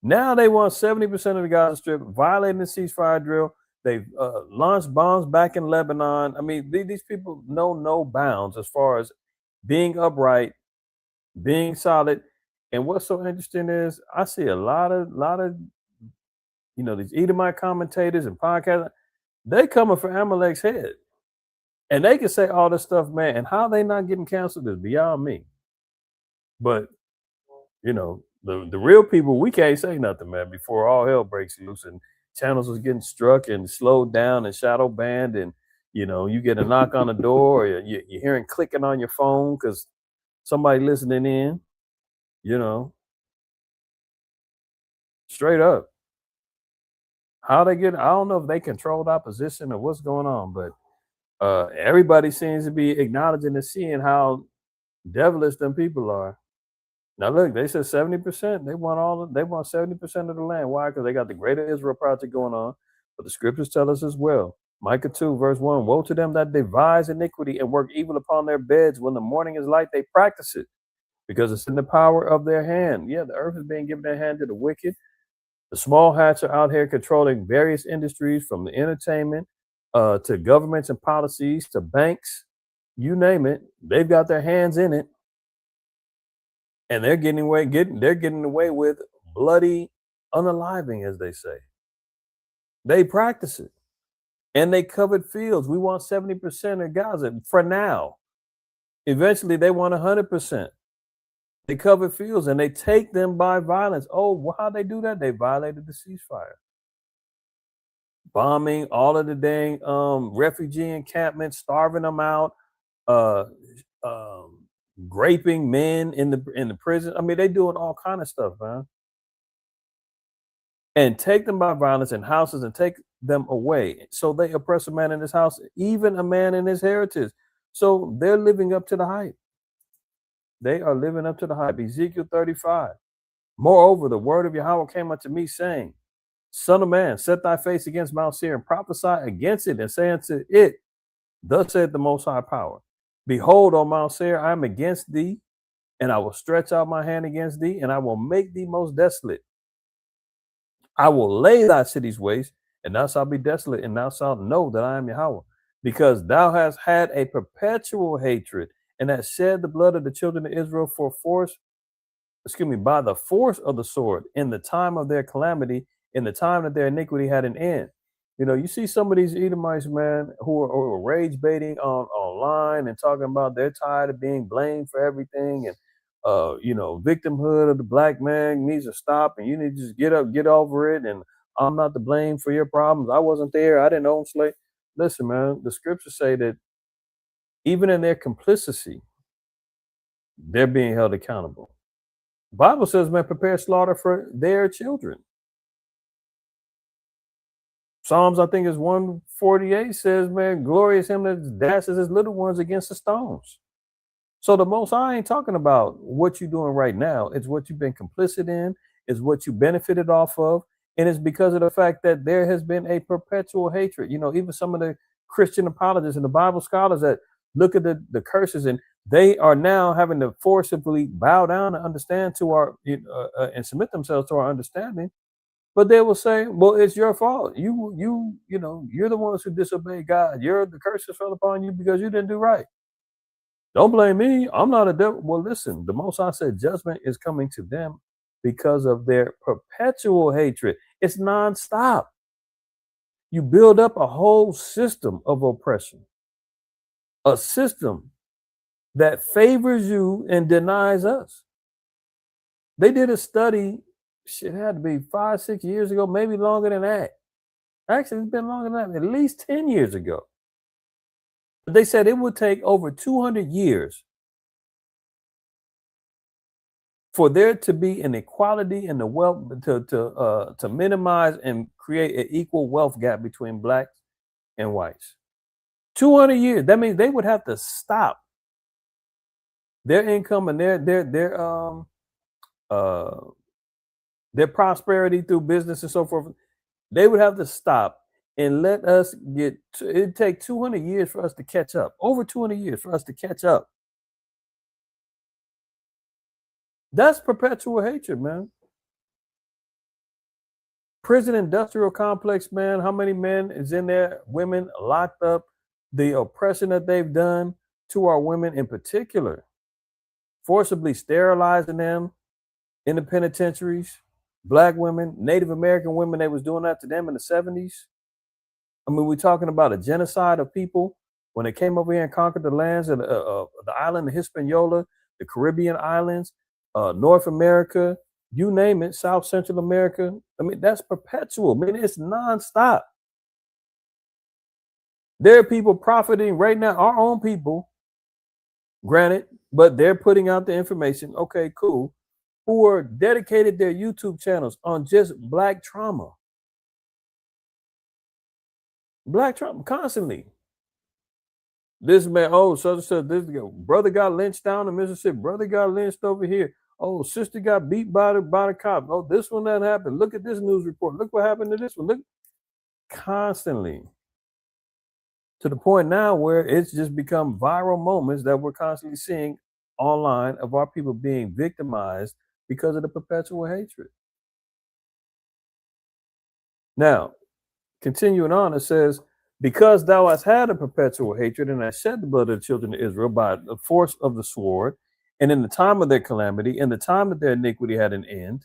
Now they want 70% of the Gaza Strip, violating the ceasefire deal. They've launched bombs back in Lebanon. I mean, these people know no bounds as far as being upright, being solid. And what's so interesting is I see a lot of these Edomite commentators and podcasts, they coming for Amalek's head. And they can say all this stuff, man, and how they not getting canceled is beyond me. But, the real people, we can't say nothing, man, before all hell breaks loose and channels was getting struck and slowed down and shadow banned, and, you get a knock on the door, or you're hearing clicking on your phone because somebody listening in, straight up. How they get, I don't know if they controlled opposition or what's going on, but everybody seems to be acknowledging and seeing how devilish them people are. Now look, they said 70%. They want 70% of the land. Why? Because they got the Greater Israel project going on. But the scriptures tell us as well. Micah 2, verse 1. Woe to them that devise iniquity and work evil upon their beds. When the morning is light, they practice it, because it's in the power of their hand. Yeah, the earth is being given their hand to the wicked. The small hats are out here controlling various industries, from the entertainment to governments and policies to banks. You name it, they've got their hands in it. And they're getting away with bloody unaliving, as they say. They practice it. And they covered fields. We want 70% of Gaza for now. Eventually, they want 100%. They cover fields and they take them by violence. Oh, how'd they do that? They violated the ceasefire. Bombing all of the dang refugee encampments, starving them out, raping men in the prison. I mean, they doing all kind of stuff, man. And take them by violence in houses and take them away. So they oppress a man in his house, even a man in his heritage. So they're living up to the hype. They are living up to the hype. Ezekiel 35. Moreover, the word of Yahweh came unto me, saying, Son of man, set thy face against Mount Seir and prophesy against it, and say unto it, Thus saith the Most High Power, Behold, O Mount Seir, I am against thee, and I will stretch out my hand against thee, and I will make thee most desolate. I will lay thy cities waste, and thou shalt be desolate, and thou shalt know that I am Yahweh, because thou hast had a perpetual hatred, and hast shed the blood of the children of Israel by the force of the sword, in the time of their calamity, in the time that their iniquity had an end. You see some of these Edomites, man, who are rage baiting online and talking about they're tired of being blamed for everything, and victimhood of the black man needs to stop, and you need to just get over it, and I'm not to blame for your problems. I wasn't there. I didn't own slaves. Listen, man, the scriptures say that even in their complicity, they're being held accountable. The Bible says, man, prepare slaughter for their children. Psalms, I think, is 148 says, man, glorious him that dashes his little ones against the stones. So the Most High ain't talking about what you're doing right now. It's what you've been complicit in. It's what you benefited off of. And it's because of the fact that there has been a perpetual hatred. Even some of the Christian apologists and the Bible scholars that look at the curses, and they are now having to forcibly bow down and understand to our and submit themselves to our understanding. But they will say, well, it's your fault. You're the ones who disobeyed God. The curses fell upon you because you didn't do right. Don't blame me. I'm not a devil. Well, listen, the Most High said judgment is coming to them because of their perpetual hatred. It's nonstop. You build up a whole system of oppression, a system that favors you and denies us. They did a study, it had to be 5-6 years ago, maybe longer than that. Actually, it's been longer than that, at least 10 years ago. But they said it would take over 200 years for there to be an equality in the wealth, to minimize and create an equal wealth gap between blacks and whites. 200 years. That means they would have to stop their income and their prosperity through business and so forth. They would have to stop and let us it'd take 200 years for us to catch up. Over 200 years for us to catch up. That's perpetual hatred, man. Prison industrial complex, man. How many men is in there? Women locked up. The oppression that they've done to our women in particular. Forcibly sterilizing them in the penitentiaries. black women, Native American women, they was doing that to them in the 70s. I mean, we're talking about a genocide of people when they came over here and conquered the lands of the island of Hispaniola, the Caribbean islands, North America, you name it, South Central America. I mean, that's perpetual. I mean, it's nonstop. There are people profiting right now, our own people, granted, but they're putting out the information. Okay, cool. Who are dedicated their YouTube channels on just black trauma. Black trauma constantly. This man, oh, so this brother got lynched down in Mississippi. Brother got lynched over here. Oh, sister got beat by the cop. Oh, this one that happened. Look at this news report. Look what happened to this one. Look, constantly. To the point now where it's just become viral moments that we're constantly seeing online of our people being victimized because of the perpetual hatred. Now, continuing on, it says, because thou hast had a perpetual hatred and hast shed the blood of the children of Israel by the force of the sword, and in the time of their calamity, in the time that their iniquity had an end.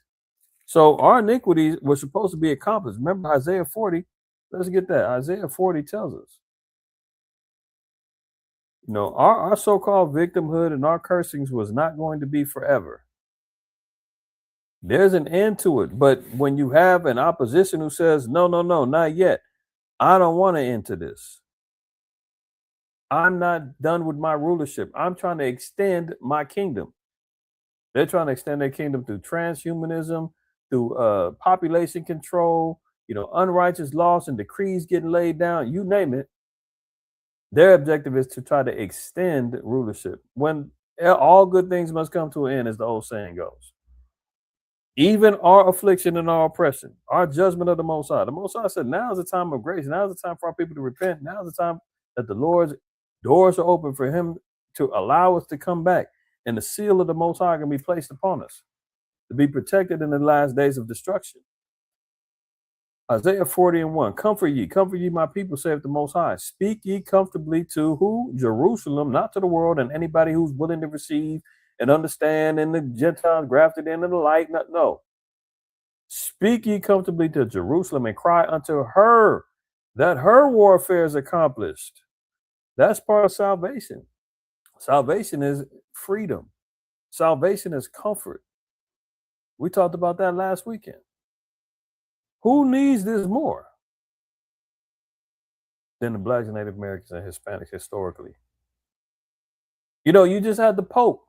So our iniquities were supposed to be accomplished. Remember Isaiah 40? Let's get that. Isaiah 40 tells us. You know, our so-called victimhood and our cursings was not going to be forever. There's an end to it. But when you have an opposition who says, no, not yet. I don't want to end to this. I'm not done with my rulership. I'm trying to extend my kingdom. They're trying to extend their kingdom through transhumanism, through population control, you know, unrighteous laws and decrees getting laid down, you name it. Their objective is to try to extend rulership. When all good things must come to an end, as the old saying goes. Even our affliction and our oppression, our judgment of the Most High. The Most High said, now is the time of grace. Now is the time for our people to repent. Now is the time that the Lord's doors are open for him to allow us to come back. And the seal of the Most High can be placed upon us to be protected in the last days of destruction. Isaiah 40:1, comfort ye, my people, saith the Most High. Speak ye comfortably to who? Jerusalem, not to the world and anybody who's willing to receive and understand, and the Gentiles grafted into the light. No. Speak ye comfortably to Jerusalem and cry unto her that her warfare is accomplished. That's part of salvation. Salvation is freedom. Salvation is comfort. We talked about that last weekend. Who needs this more than the blacks and Native Americans and Hispanics historically? You know, you just had the Pope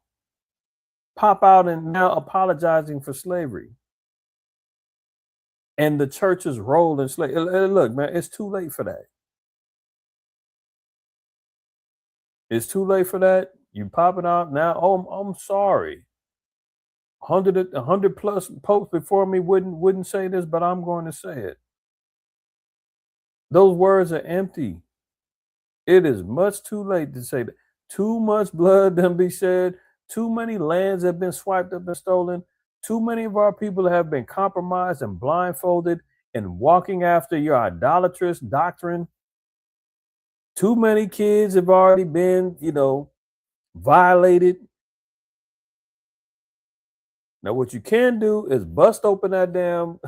pop out and now apologizing for slavery and the church's role in slavery. Look, man, it's too late for that. It's too late for that. You pop it out now. Oh, I'm sorry. 100 plus popes before me wouldn't say this, but I'm going to say it. Those words are empty. It is much too late to say that. Too much blood done be shed. Too many lands have been swiped up and stolen. Too many of our people have been compromised and blindfolded and walking after your idolatrous doctrine. Too many kids have already been, violated. Now, what you can do is bust open that damn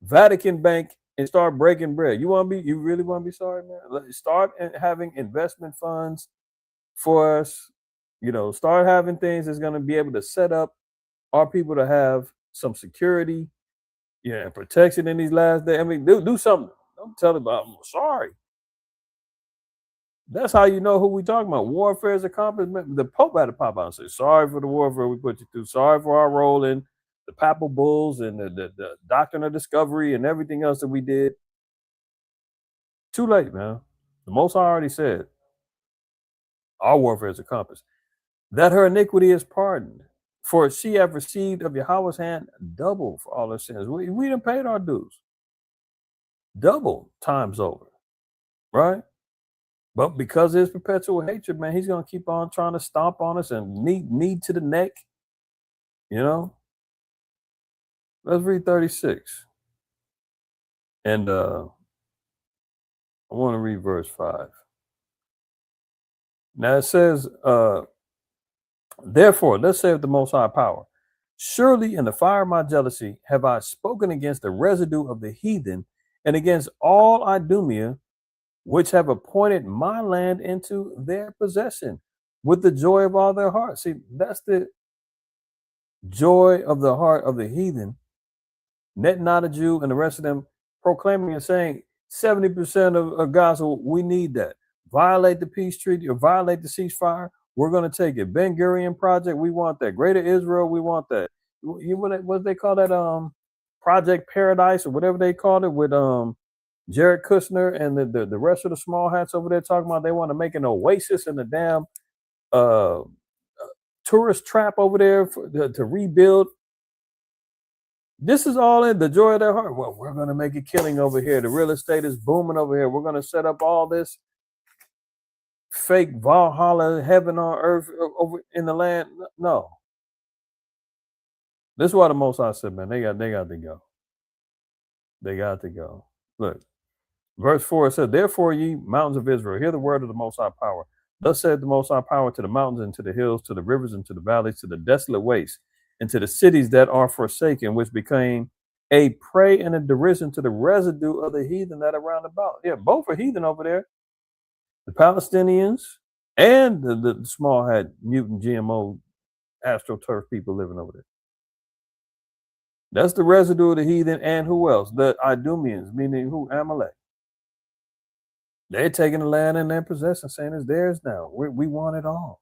Vatican bank and start breaking bread. You really want to be sorry, man? Start having investment funds for us. Start having things that's going to be able to set up our people to have some security, and protection in these last days. I mean, do something. Don't tell them I'm sorry. That's how you know who we talking about. Warfare is accomplishment. The Pope had to pop out and say, sorry for the warfare we put you through. Sorry for our role in the papal bulls and the doctrine of discovery and everything else that we did. Too late, man. The Most High already said, our warfare is accomplished. That her iniquity is pardoned. For she have received of Yahweh's hand double for all her sins. We done paid our dues. Double times over. Right? But because of his perpetual hatred, man, he's going to keep on trying to stomp on us and knee to the neck. Let's read 36. And I want to read verse 5. Now it says, therefore, let's say of the Most High power, Surely in the fire of my jealousy have I spoken against the residue of the heathen and against all Idumea, which have appointed my land into their possession with the joy of all their hearts. See, that's the joy of the heart of the heathen. Net not a Jew and the rest of them proclaiming and saying 70% of gospel, we need that. Violate the peace treaty or violate the ceasefire, we're going to take it. Ben Gurion project, we want that. Greater Israel, we want that. What they call that? Project Paradise or whatever they called it with Jared Kushner and the rest of the small hats over there talking about they want to make an oasis in the damn tourist trap over there to rebuild. This is all in the joy of their heart. Well, we're going to make a killing over here. The real estate is booming over here. We're going to set up all this fake Valhalla, heaven on earth over in the land. No. This is why the Most High said, man, they got to go. They got to go. Look, verse 4 said, therefore, ye mountains of Israel, hear the word of the Most High power. Thus said the Most High power to the mountains and to the hills, to the rivers and to the valleys, to the desolate wastes, and to the cities that are forsaken, which became a prey and a derision to the residue of the heathen that are round about. Yeah, both are heathen over there. The Palestinians and the small hat mutant GMO astroturf people living over there. That's the residue of the heathen. And who else? The Idumeans, meaning who? Amalek. They're taking the land in their possession, saying it's theirs now. We want it all.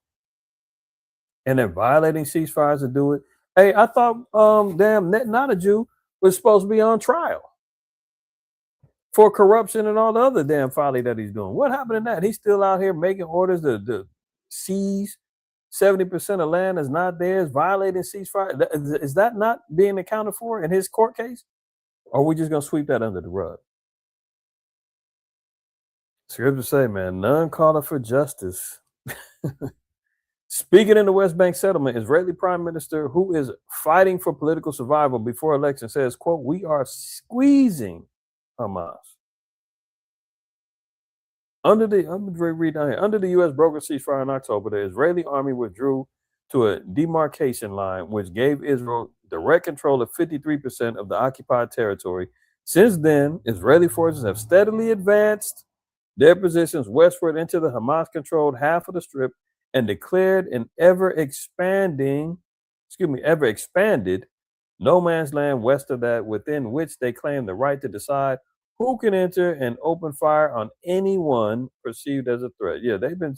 And they're violating ceasefires to do it. Hey, I thought damn not a Jew was supposed to be on trial for corruption and all the other damn folly that he's doing. What happened to that? He's still out here making orders to seize 70% of land is not theirs, violating ceasefire. Is that not being accounted for in his court case? Or are we just going to sweep that under the rug? Scripture say, man, none calleth for justice. Speaking in the West Bank settlement, Israeli Prime Minister, who is fighting for political survival before election, says, quote, we are squeezing Hamas. Under the U.S. brokered ceasefire in October, the Israeli army withdrew to a demarcation line, which gave Israel direct control of 53% of the occupied territory. Since then, Israeli forces have steadily advanced their positions westward into the Hamas-controlled half of the Strip and declared an ever expanded no man's land west of that, within which they claim the right to decide who can enter and open fire on anyone perceived as a threat. Yeah, they've been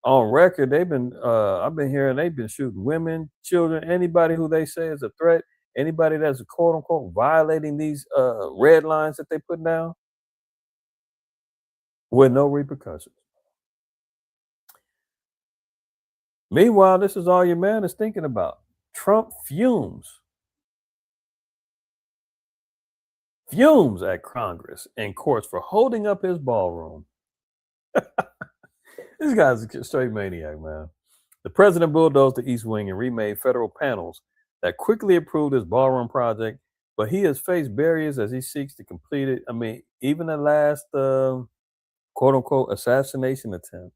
on record. They've been, I've been hearing they've been shooting women, children, anybody who they say is a threat, anybody that's a quote unquote violating these red lines that they put down with no repercussions. Meanwhile, this is all your man is thinking about. Trump fumes at Congress and courts for holding up his ballroom. This guy's a straight maniac, man. The president bulldozed the East Wing and remade federal panels that quickly approved his ballroom project, but he has faced barriers as he seeks to complete it. I mean, even the last quote-unquote assassination attempt,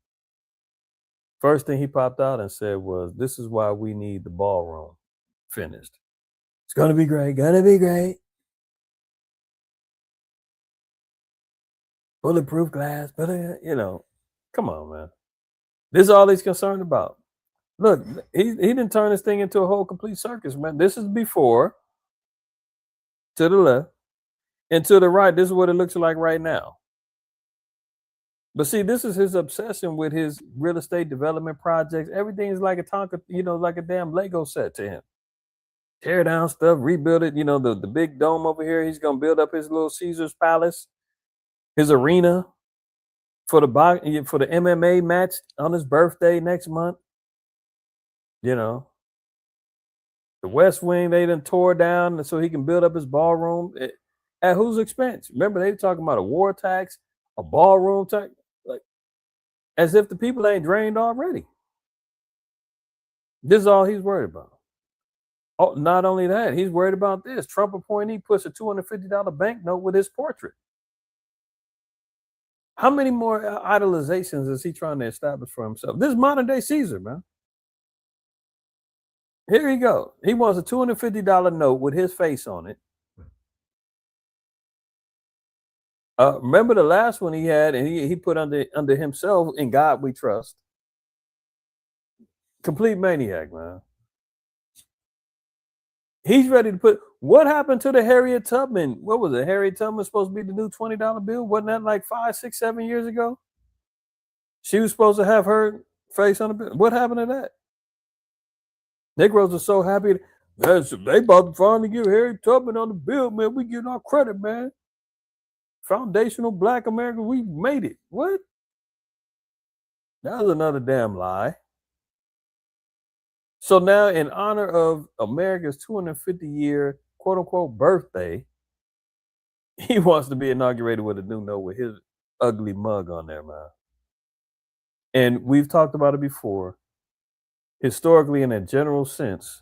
first thing he popped out and said was, this is why we need the ballroom finished. It's going to be great, bulletproof glass, but come on, man. This is all he's concerned about. Look, he didn't turn this thing into a whole complete circus, man. This is before, to the left, and to the right, this is what it looks like right now. But see, this is his obsession with his real estate development projects. Everything is like a Tonka, like a damn Lego set to him. Tear down stuff, rebuild it. The big dome over here, he's going to build up his little Caesar's Palace, his arena for the MMA match on his birthday next month. The West Wing, they done tore down so he can build up his ballroom. At whose expense? Remember, they were talking about a war tax, a ballroom tax, like as if the people ain't drained already. This is all he's worried about. Oh, not only that, he's worried about this. Trump appointee puts a $250 banknote with his portrait. How many more idolizations is he trying to establish for himself? This is modern day Caesar, man. Here he goes. He wants a $250 note with his face on it. Remember the last one he had, and he put under himself, "In God We Trust." Complete maniac, man. He's ready to put. What happened to the Harriet Tubman? What was it? Harriet Tubman was supposed to be the new $20 bill. Wasn't that like 5, 6, 7 years ago? She was supposed to have her face on the bill. What happened to that? Negroes are so happy. They about to finally give Harriet Tubman on the bill, man. We getting our credit, man. Foundational Black America, we made it. What? That was another damn lie. So now, in honor of America's 250-year quote-unquote birthday, he wants to be inaugurated with a new note with his ugly mug on there, man. And we've talked about it before. Historically, in a general sense,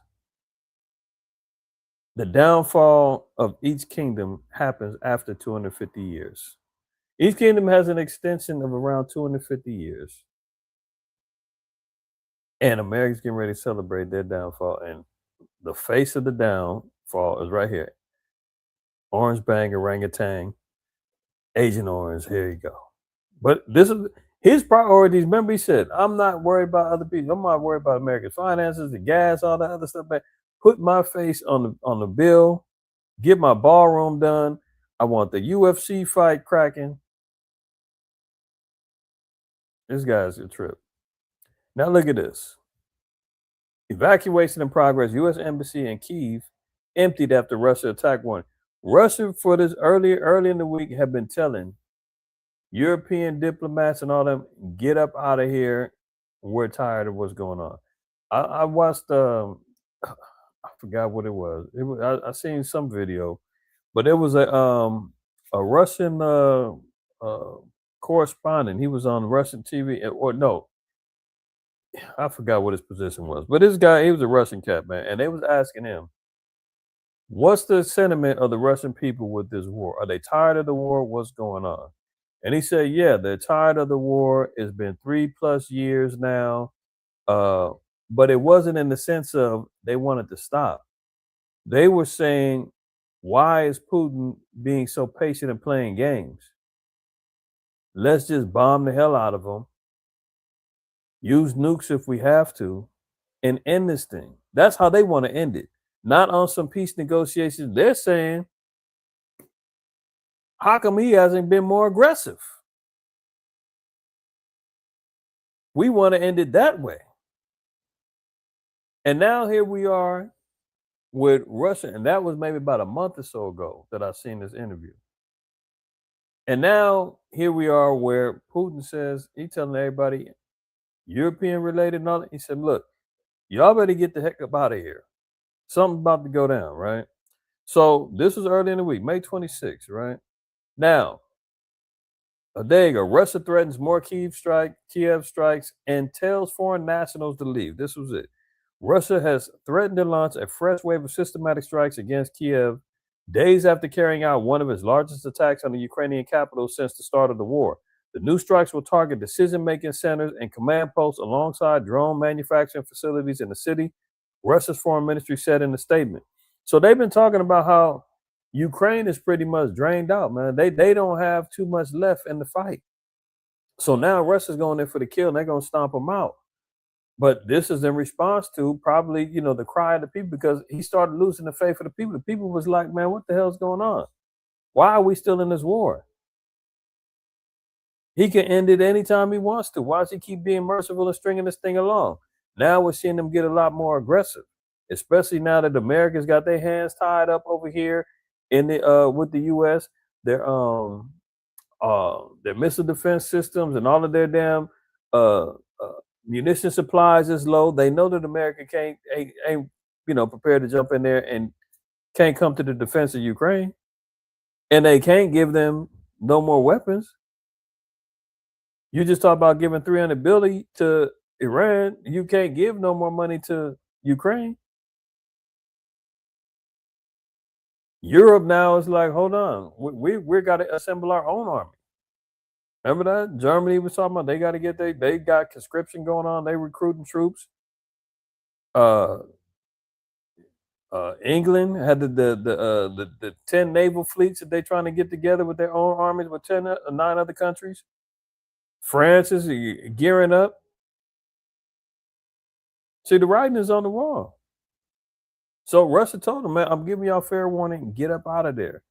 the downfall of each kingdom happens after 250 years. Each kingdom has an extension of around 250 years. And America's getting ready to celebrate their downfall. And the face of the downfall is right here. Orange bang, orangutan, Agent Orange, here you go. But this is his priorities. Remember, he said, I'm not worried about other people. I'm not worried about American finances, the gas, all that other stuff. But put my face on the bill, get my ballroom done. I want the UFC fight cracking. This guy's a trip. Now look at this. Evacuation in progress. U.S. Embassy in Kyiv emptied after Russia attack warning. Russia, for this early in the week, have been telling European diplomats and all them, get up out of here. We're tired of what's going on. I watched, I forgot what it was. I seen some video, but it was a Russian correspondent. He was on Russian TV, or no, I forgot what his position was. But this guy, he was a Russian cat, man, and they was asking him, what's the sentiment of the Russian people with this war? Are they tired of the war? What's going on? And he said, yeah, they're tired of the war. It's been 3+ years now. But it wasn't in the sense of they wanted to stop. They were saying, why is Putin being so patient and playing games? Let's just bomb the hell out of them. Use nukes if we have to, and end this thing. That's how they want to end it. Not on some peace negotiations. They're saying, how come he hasn't been more aggressive? We want to end it that way. And now here we are with Russia, and that was maybe about a month or so ago that I seen this interview. And now here we are where Putin says, he's telling everybody, European related and all that. He said, look, y'all better get the heck up out of here. Something's about to go down, right? So this was early in the week, May 26th, right? Now, a day ago, Russia threatens more Kiev strikes and tells foreign nationals to leave. This was it. Russia has threatened to launch a fresh wave of systematic strikes against Kiev days after carrying out one of its largest attacks on the Ukrainian capital since the start of the war. The new strikes will target decision-making centers and command posts alongside drone manufacturing facilities in the city, Russia's foreign ministry said in a statement. So they've been talking about how Ukraine is pretty much drained out, man. They don't have too much left in the fight. So now Russia's going in for the kill, and they're going to stomp them out. But this is in response to probably, the cry of the people, because he started losing the faith of the people. The people was like, man, what the hell's going on? Why are we still in this war? He can end it anytime he wants to. Why does he keep being merciful and stringing this thing along? Now we're seeing them get a lot more aggressive, especially now that America's got their hands tied up over here in the with the U.S. Their missile defense systems and all of their damn munition supplies is low. They know that America ain't prepared to jump in there and can't come to the defense of Ukraine, and they can't give them no more weapons. You just talk about giving $300 billion to Iran. You can't give no more money to Ukraine. Europe now is like, hold on, we got to assemble our own army. Remember that? Germany was talking about they got to get they got conscription going on. They recruiting troops. England had the 10 naval fleets that they're trying to get together with their own armies with 9 other countries. France is gearing up. See, the writing is on the wall. So Russia told them, man, I'm giving y'all fair warning, get up out of there.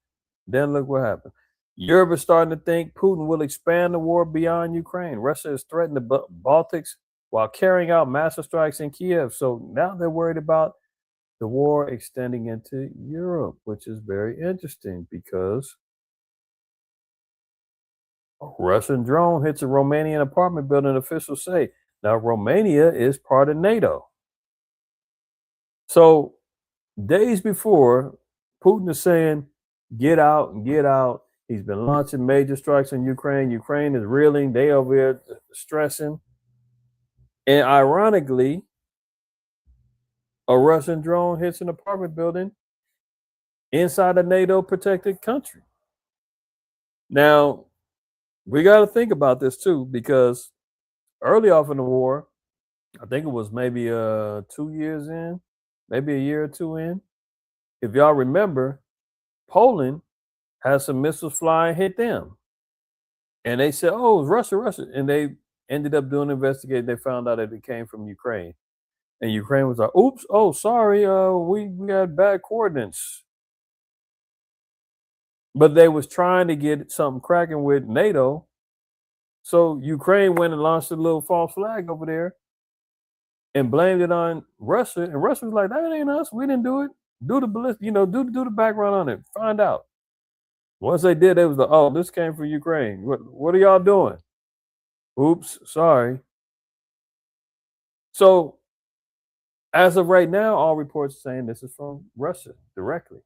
Then look what happened. Europe is starting to think Putin will expand the war beyond Ukraine. Russia has threatened the Baltics while carrying out massive strikes in Kiev. So now they're worried about the war extending into Europe, which is very interesting because a Russian drone hits a Romanian apartment building, officials say. Now, Romania is part of NATO. So days before, Putin is saying, get out and get out. He's been launching major strikes on Ukraine. Ukraine is reeling. They over here stressing. And ironically, a Russian drone hits an apartment building inside a NATO protected country. Now, we got to think about this too, because early off in the war, I think it was maybe 2 years in, maybe a year or two in. If y'all remember, Poland had some missiles fly and hit them. And they said, oh, it's Russia. And they ended up doing an investigation. They found out that it came from Ukraine. And Ukraine was like, oops, oh, sorry, we got bad coordinates. But they was trying to get something cracking with NATO. So Ukraine went and launched a little false flag over there and blamed it on Russia. And Russia was like, that ain't us. We didn't do it. Do the do the background on it. Find out. Once they did, it was like, oh, this came from Ukraine. What are y'all doing? Oops, sorry. So as of right now, all reports are saying this is from Russia directly.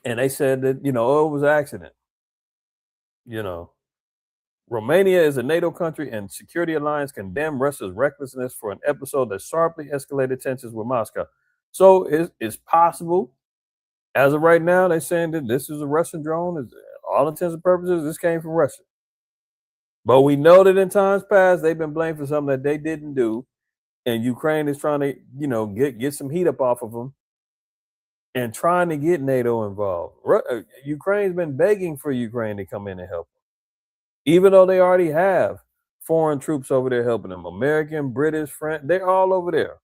And they said that, oh, it was an accident. Romania is a NATO country and security alliance condemned Russia's recklessness for an episode that sharply escalated tensions with Moscow. So it's possible. As of right now, they're saying that this is a Russian drone. All intents and purposes, this came from Russia. But we know that in times past, they've been blamed for something that they didn't do. And Ukraine is trying to, get some heat up off of them and trying to get NATO involved. Ukraine's been begging for Ukraine to come in and help them, even though they already have foreign troops over there helping them. American, British, French, they're all over there.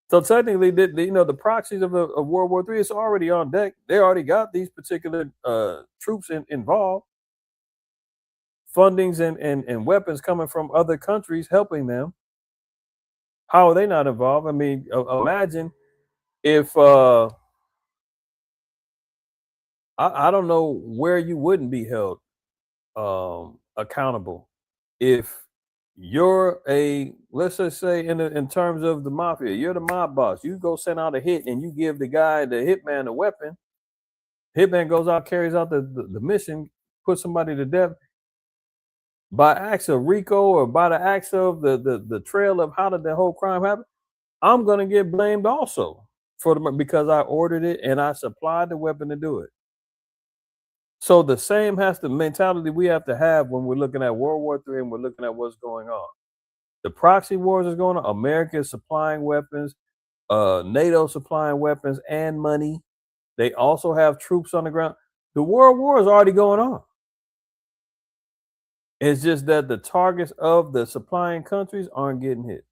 So technically, the proxies of World War III is already on deck. They already got these particular troops involved, fundings and weapons coming from other countries helping them. How are they not involved? I mean, imagine if I don't know where you wouldn't be held accountable if you're let's just say in terms of the mafia, you're the mob boss. You go send out a hit and you give the hitman a weapon. Hitman goes out, carries out the mission, puts somebody to death. By acts of RICO or by the acts of the trail of how did the whole crime happen, I'm gonna get blamed also because I ordered it and I supplied the weapon to do it. So the same mentality we have to have when we're looking at World War III and we're looking at what's going on. The proxy wars is going on. America is supplying weapons, NATO supplying weapons and money. They also have troops on the ground. The world war is already going on. It's just that the targets of the supplying countries aren't getting hit.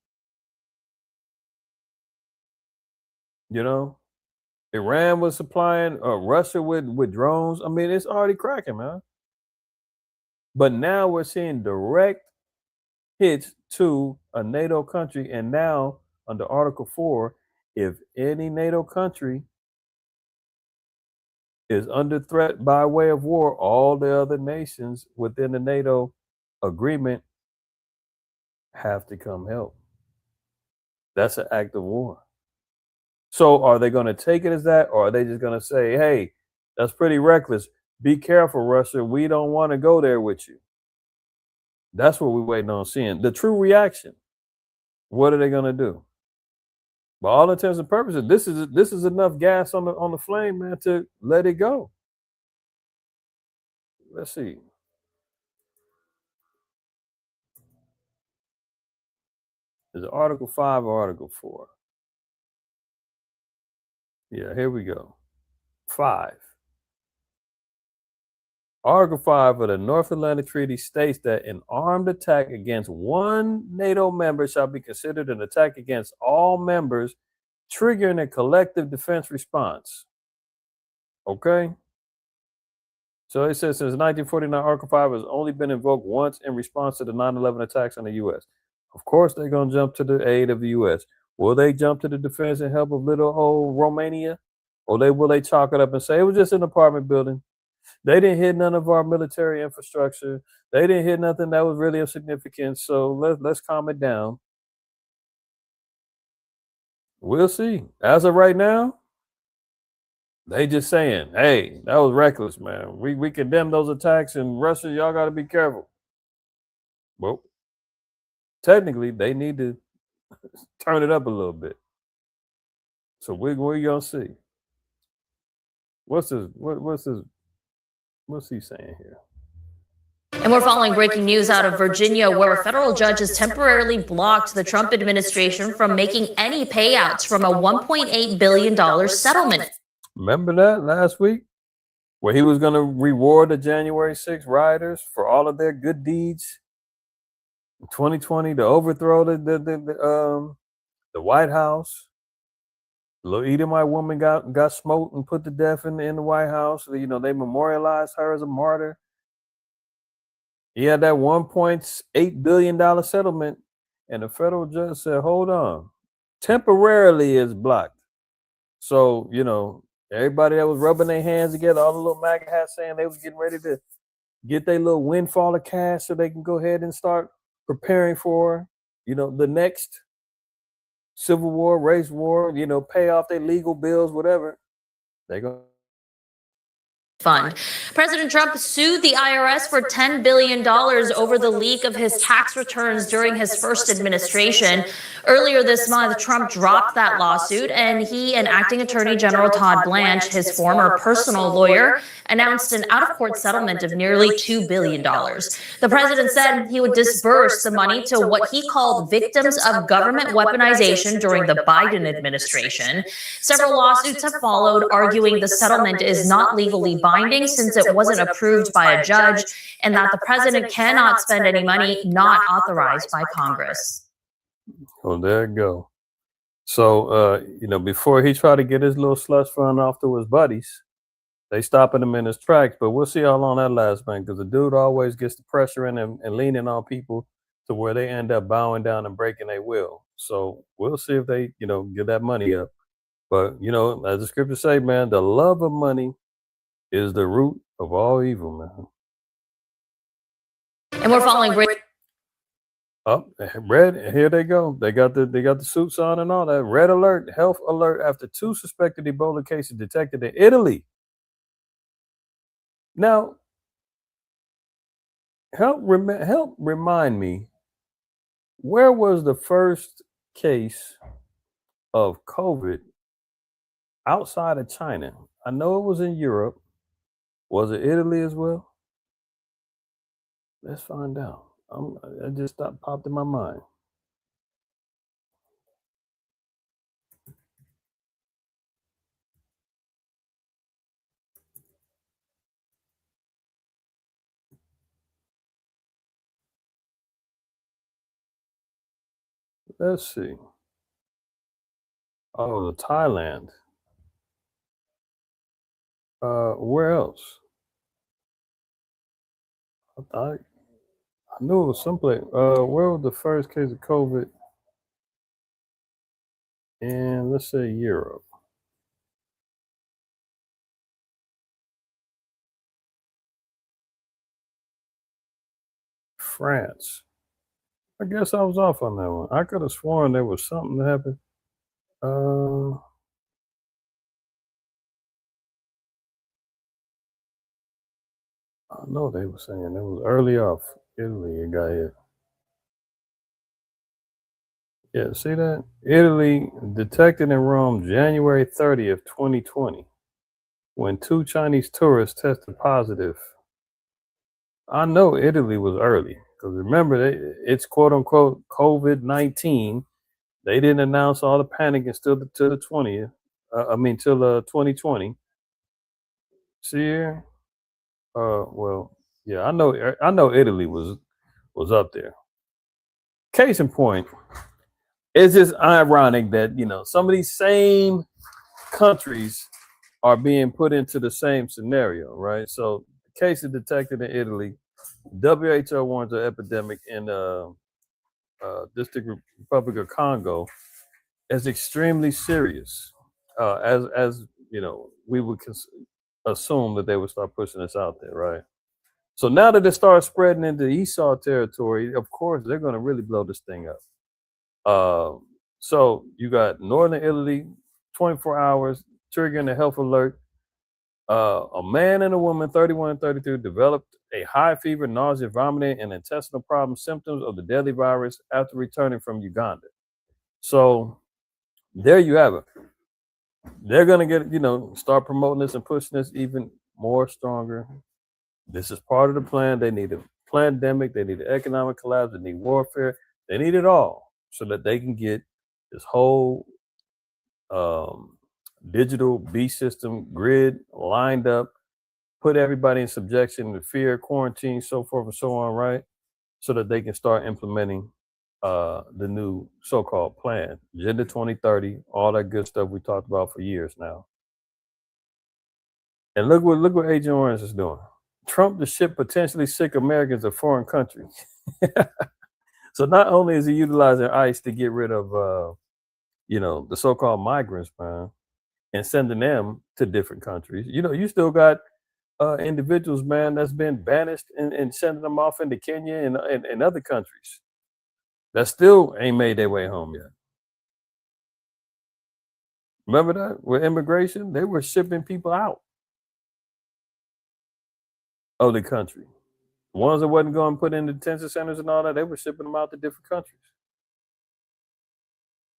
Iran was supplying Russia with drones. I mean, it's already cracking, man. But now we're seeing direct hits to a NATO country. And now under Article 4, if any NATO country is under threat by way of war, all the other nations within the NATO agreement have to come help. That's an act of war. So are they going to take it as that, or are they just going to say, hey, that's pretty reckless. Be careful, Russia. We don't want to go there with you. That's what we're waiting on seeing. The true reaction. What are they going to do? By all intents and purposes, this is enough gas on the flame, man, to let it go. Let's see. Is it Article 5 or Article 4? Yeah, here we go. 5. Article 5 of the North Atlantic Treaty states that an armed attack against one NATO member shall be considered an attack against all members, triggering a collective defense response. Okay? So it says since 1949, Article 5 has only been invoked once in response to the 9/11 attacks on the U.S. Of course, they're going to jump to the aid of the U.S. Will they jump to the defense and help of little old Romania? Or will they chalk it up and say it was just an apartment building? They didn't hit none of our military infrastructure. They didn't hit nothing that was really of significance. So let's calm it down. We'll see. As of right now, they just saying, hey, that was reckless, man. We condemn those attacks in Russia. Y'all got to be careful. Well, technically, they need to turn it up a little bit. So we're going to see. What's he saying here? And we're following breaking news out of Virginia, where a federal judge has temporarily blocked the Trump administration from making any payouts from a $1.8 billion settlement. Remember that last week? Where he was going to reward the January 6th rioters for all of their good deeds in 2020 to overthrow the White House. The little Edomite woman got smoked and put to death in the White House. You know, they memorialized her as a martyr. He had that $1.8 billion settlement, and the federal judge said, hold on, temporarily is blocked. So, you know, everybody that was rubbing their hands together, all the little MAGA hats saying they was getting ready to get their little windfall of cash so they can go ahead and start preparing for, you know, the next civil war, race war, you know, pay off their legal bills, whatever. They go. Fund. President Trump sued the IRS for $10 billion over the leak of his tax returns during his first administration. Earlier this month, Trump dropped that lawsuit, and he and Acting Attorney General Todd Blanche, his former personal lawyer, announced an out-of-court settlement of nearly $2 billion. The president said he would disburse the money to what he called victims of government weaponization during the Biden administration. Several lawsuits have followed, arguing the settlement is not legally binding since it wasn't approved by a judge, and that the president cannot spend any money not authorized by Congress. Well, there you go. So, you know, before he tried to get his little slush fund off to his buddies, they stopping him in his tracks. But we'll see how long that lasts, man, because the dude always gets the pressure in and leaning on people to where they end up bowing down and breaking their will. So we'll see if they, you know, get that money up. But, you know, as the scriptures say, man, the love of money is the root of all evil, man. And we're following Oh, red, here they go. They got the suits on and all that. Red alert, health alert after 2 suspected Ebola cases detected in Italy. Now, help remind me, where was the first case of COVID outside of China? I know it was in Europe. Was it Italy as well? Let's find out. I just popped in my mind. Let's see. Oh, Thailand. Where else? I knew it was someplace. Where was the first case of COVID? And let's say Europe. France. I guess I was off on that one. I could have sworn there was something that happened. I know they were saying it was early off. Italy, it got hit. Yeah, see that? Italy detected in Rome January 30th, 2020, when 2 Chinese tourists tested positive. I know Italy was early, because remember, it's quote-unquote COVID-19. They didn't announce all the panic until the 20th. till 2020. See here? Well, yeah, I know Italy was up there. Case in point, it's just ironic that some of these same countries are being put into the same scenario, right? So, case is detected in Italy. WHO warns an epidemic in District Republic of Congo as extremely serious. As we would assume that they would start pushing this out there, right? So now that it starts spreading into Esau territory, of course they're going to really blow this thing up. So you got Northern Italy, 24 hours, triggering a health alert. A man and a woman, 31 and 32, developed a high fever, nausea, vomiting, and intestinal problems, symptoms of the deadly virus after returning from Uganda. So there you have it. They're going to get, start promoting this and pushing this even more stronger. This is part of the plan. They need a pandemic. They need an economic collapse. They need warfare. They need it all so that they can get this whole digital beast system grid lined up, put everybody in subjection to fear, quarantine, so forth and so on, right? So that they can start implementing the new so-called plan, Agenda 2030, all that good stuff we talked about for years now. And look what Agent Orange is doing. Trump to ship potentially sick Americans to foreign countries. So not only is he utilizing ICE to get rid of, the so-called migrants, man, and sending them to different countries. You still got individuals, man, that's been banished and sending them off into Kenya and other countries that still ain't made their way home yet. Remember that with immigration? They were shipping people out of the country. The ones that wasn't going to put in detention centers and all that, they were shipping them out to different countries.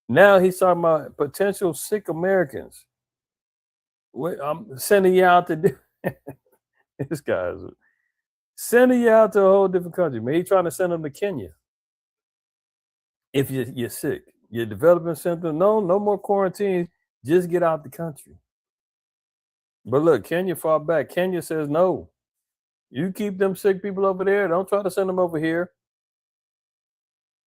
Now he's talking about potential sick Americans. I'm sending you out to do this guy's sending you out to a whole different country. Man, he's trying to send them to Kenya. If you're sick, you're developing symptoms, no more quarantine, just get out the country. But look, Kenya fought back. Kenya says no. You keep them sick people over there. Don't try to send them over here.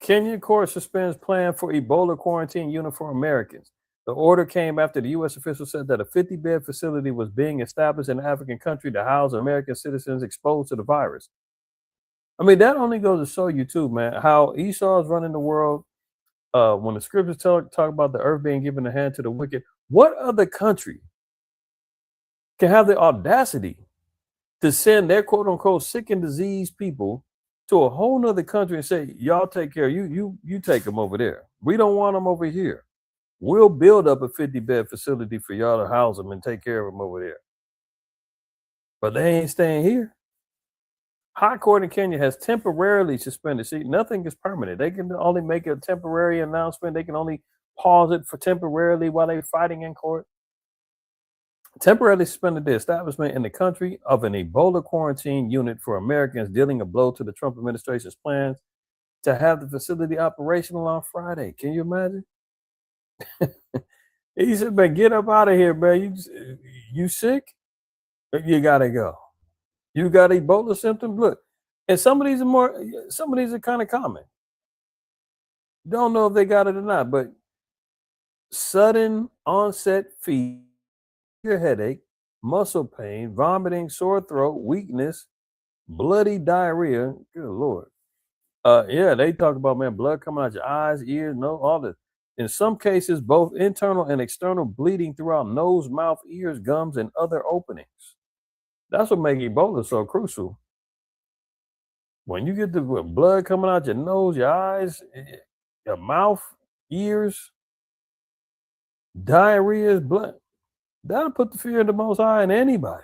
Kenyan court suspends plan for Ebola quarantine unit for Americans. The order came after the U.S. official said that a 50-bed facility was being established in an African country to house American citizens exposed to the virus. I mean, that only goes to show you, too, man, how Esau is running the world. When the scriptures talk about the earth being given a hand to the wicked, what other country can have the audacity to send their quote-unquote sick and diseased people to a whole nother country and say, y'all take care, you take them over there. We don't want them over here. We'll build up a 50-bed facility for y'all to house them and take care of them over there. But they ain't staying here. High Court in Kenya has temporarily suspended. See, nothing is permanent. They can only make a temporary announcement. They can only pause it for temporarily while they're fighting in court. Temporarily suspended the establishment in the country of an Ebola quarantine unit for Americans, dealing a blow to the Trump administration's plans to have the facility operational on Friday. Can you imagine? He said, man, get up out of here, man. You sick? You gotta go. You got Ebola symptoms? Look, and some of these are kind of common. Don't know if they got it or not, but sudden onset fever, headache, muscle pain, vomiting, sore throat, weakness, bloody diarrhea. Good Lord. Yeah, they talk about, man, blood coming out your eyes, ears, all this. In some cases, both internal and external bleeding throughout nose, mouth, ears, gums, and other openings. That's what makes Ebola so crucial. When you get the blood coming out your nose, your eyes, your mouth, ears, diarrhea, blood, that'll put the fear of the Most High in anybody.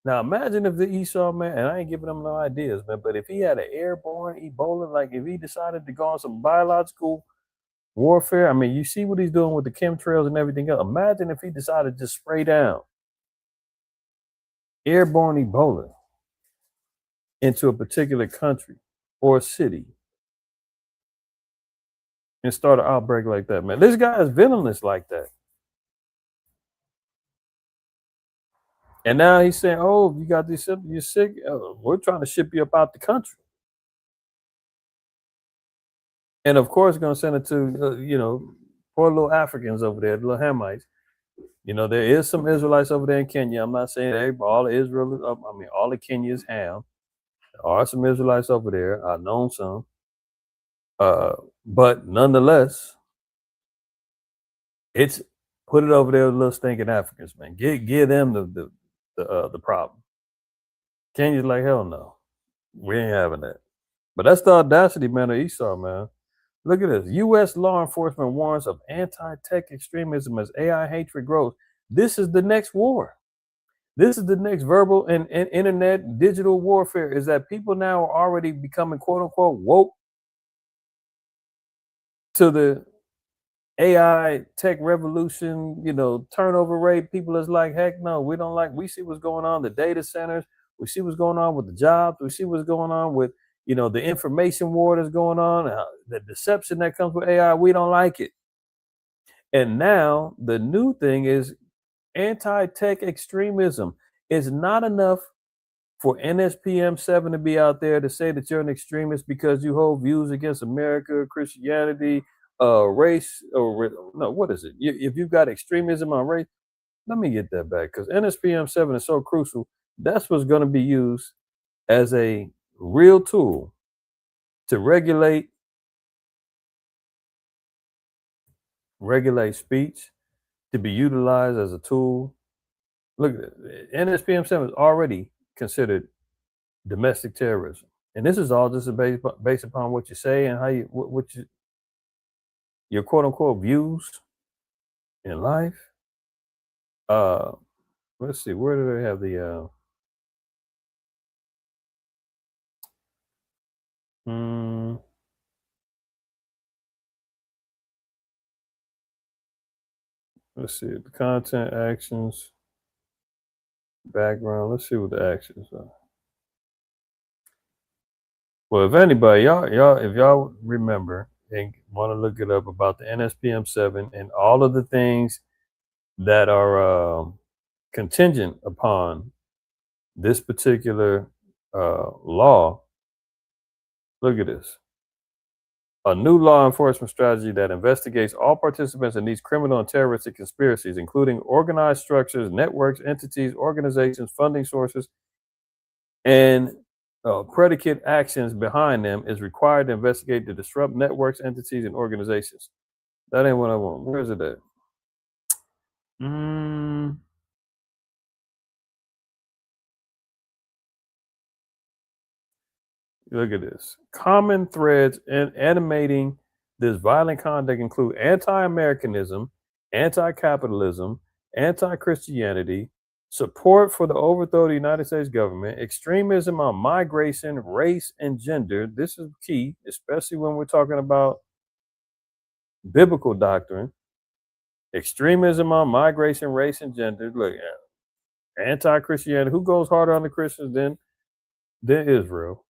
Now imagine if the Esau, man, and I ain't giving them no ideas, man, but if he had an airborne Ebola, like if he decided to go on some biological warfare, I mean, you see what he's doing with the chemtrails and everything else. Imagine if he decided to spray down airborne Ebola into a particular country or city. and start an outbreak like that, man. This guy is villainous like that. And now he's saying, oh, you got these symptoms, you're sick. We're trying to ship you up out the country. And of course, going to send it to, poor little Africans over there, the little Hamites. There is some Israelites over there in Kenya. I'm not saying all of Israel, all of Kenya is Ham. There are some Israelites over there. I've known some. But nonetheless, it's put it over there with little stinking Africans, man. Give them the problem. Kenya's like, hell no. We ain't having that. But that's the audacity, man, of Esau, man. Look at this. U.S. law enforcement warns of anti-tech extremism as AI hatred grows. This is the next war. This is the next verbal and internet digital warfare, is that people now are already becoming, quote unquote, woke to the AI tech revolution, turnover rate. People is like, heck no, we see what's going on, the data centers. We see what's going on with the jobs. We see what's going on with, the information war that's going on, the deception that comes with AI. We don't like it. And now the new thing is anti-tech extremism. It's not enough for NSPM 7 to be out there to say that you're an extremist because you hold views against America, Christianity, race, or no, what is it? If you've got extremism on race, let me get that back, because NSPM 7 is so crucial. That's what's going to be used as a real tool to regulate speech, to be utilized as a tool. Look, NSPM 7 is already considered domestic terrorism, and this is all just based upon what you say and how your quote unquote views in life. Let's see, where do they have the let's see, the content, actions, background. Let's see what the actions are. Well, if anybody, if y'all remember and want to look it up about the NSPM 7 and all of the things that are contingent upon this particular law, look at this. A new law enforcement strategy that investigates all participants in these criminal and terroristic conspiracies, including organized structures, networks, entities, organizations, funding sources, and predicate actions behind them, is required to investigate to disrupt networks, entities, and organizations. That ain't what I want. Where is it at? Look at this. Common threads animating this violent conduct include anti-Americanism, anti-capitalism, anti-Christianity, support for the overthrow of the United States government, extremism on migration, race, and gender. This is key, especially when we're talking about biblical doctrine. Extremism on migration, race, and gender. Look, anti-Christianity. Who goes harder on the Christians than Israel?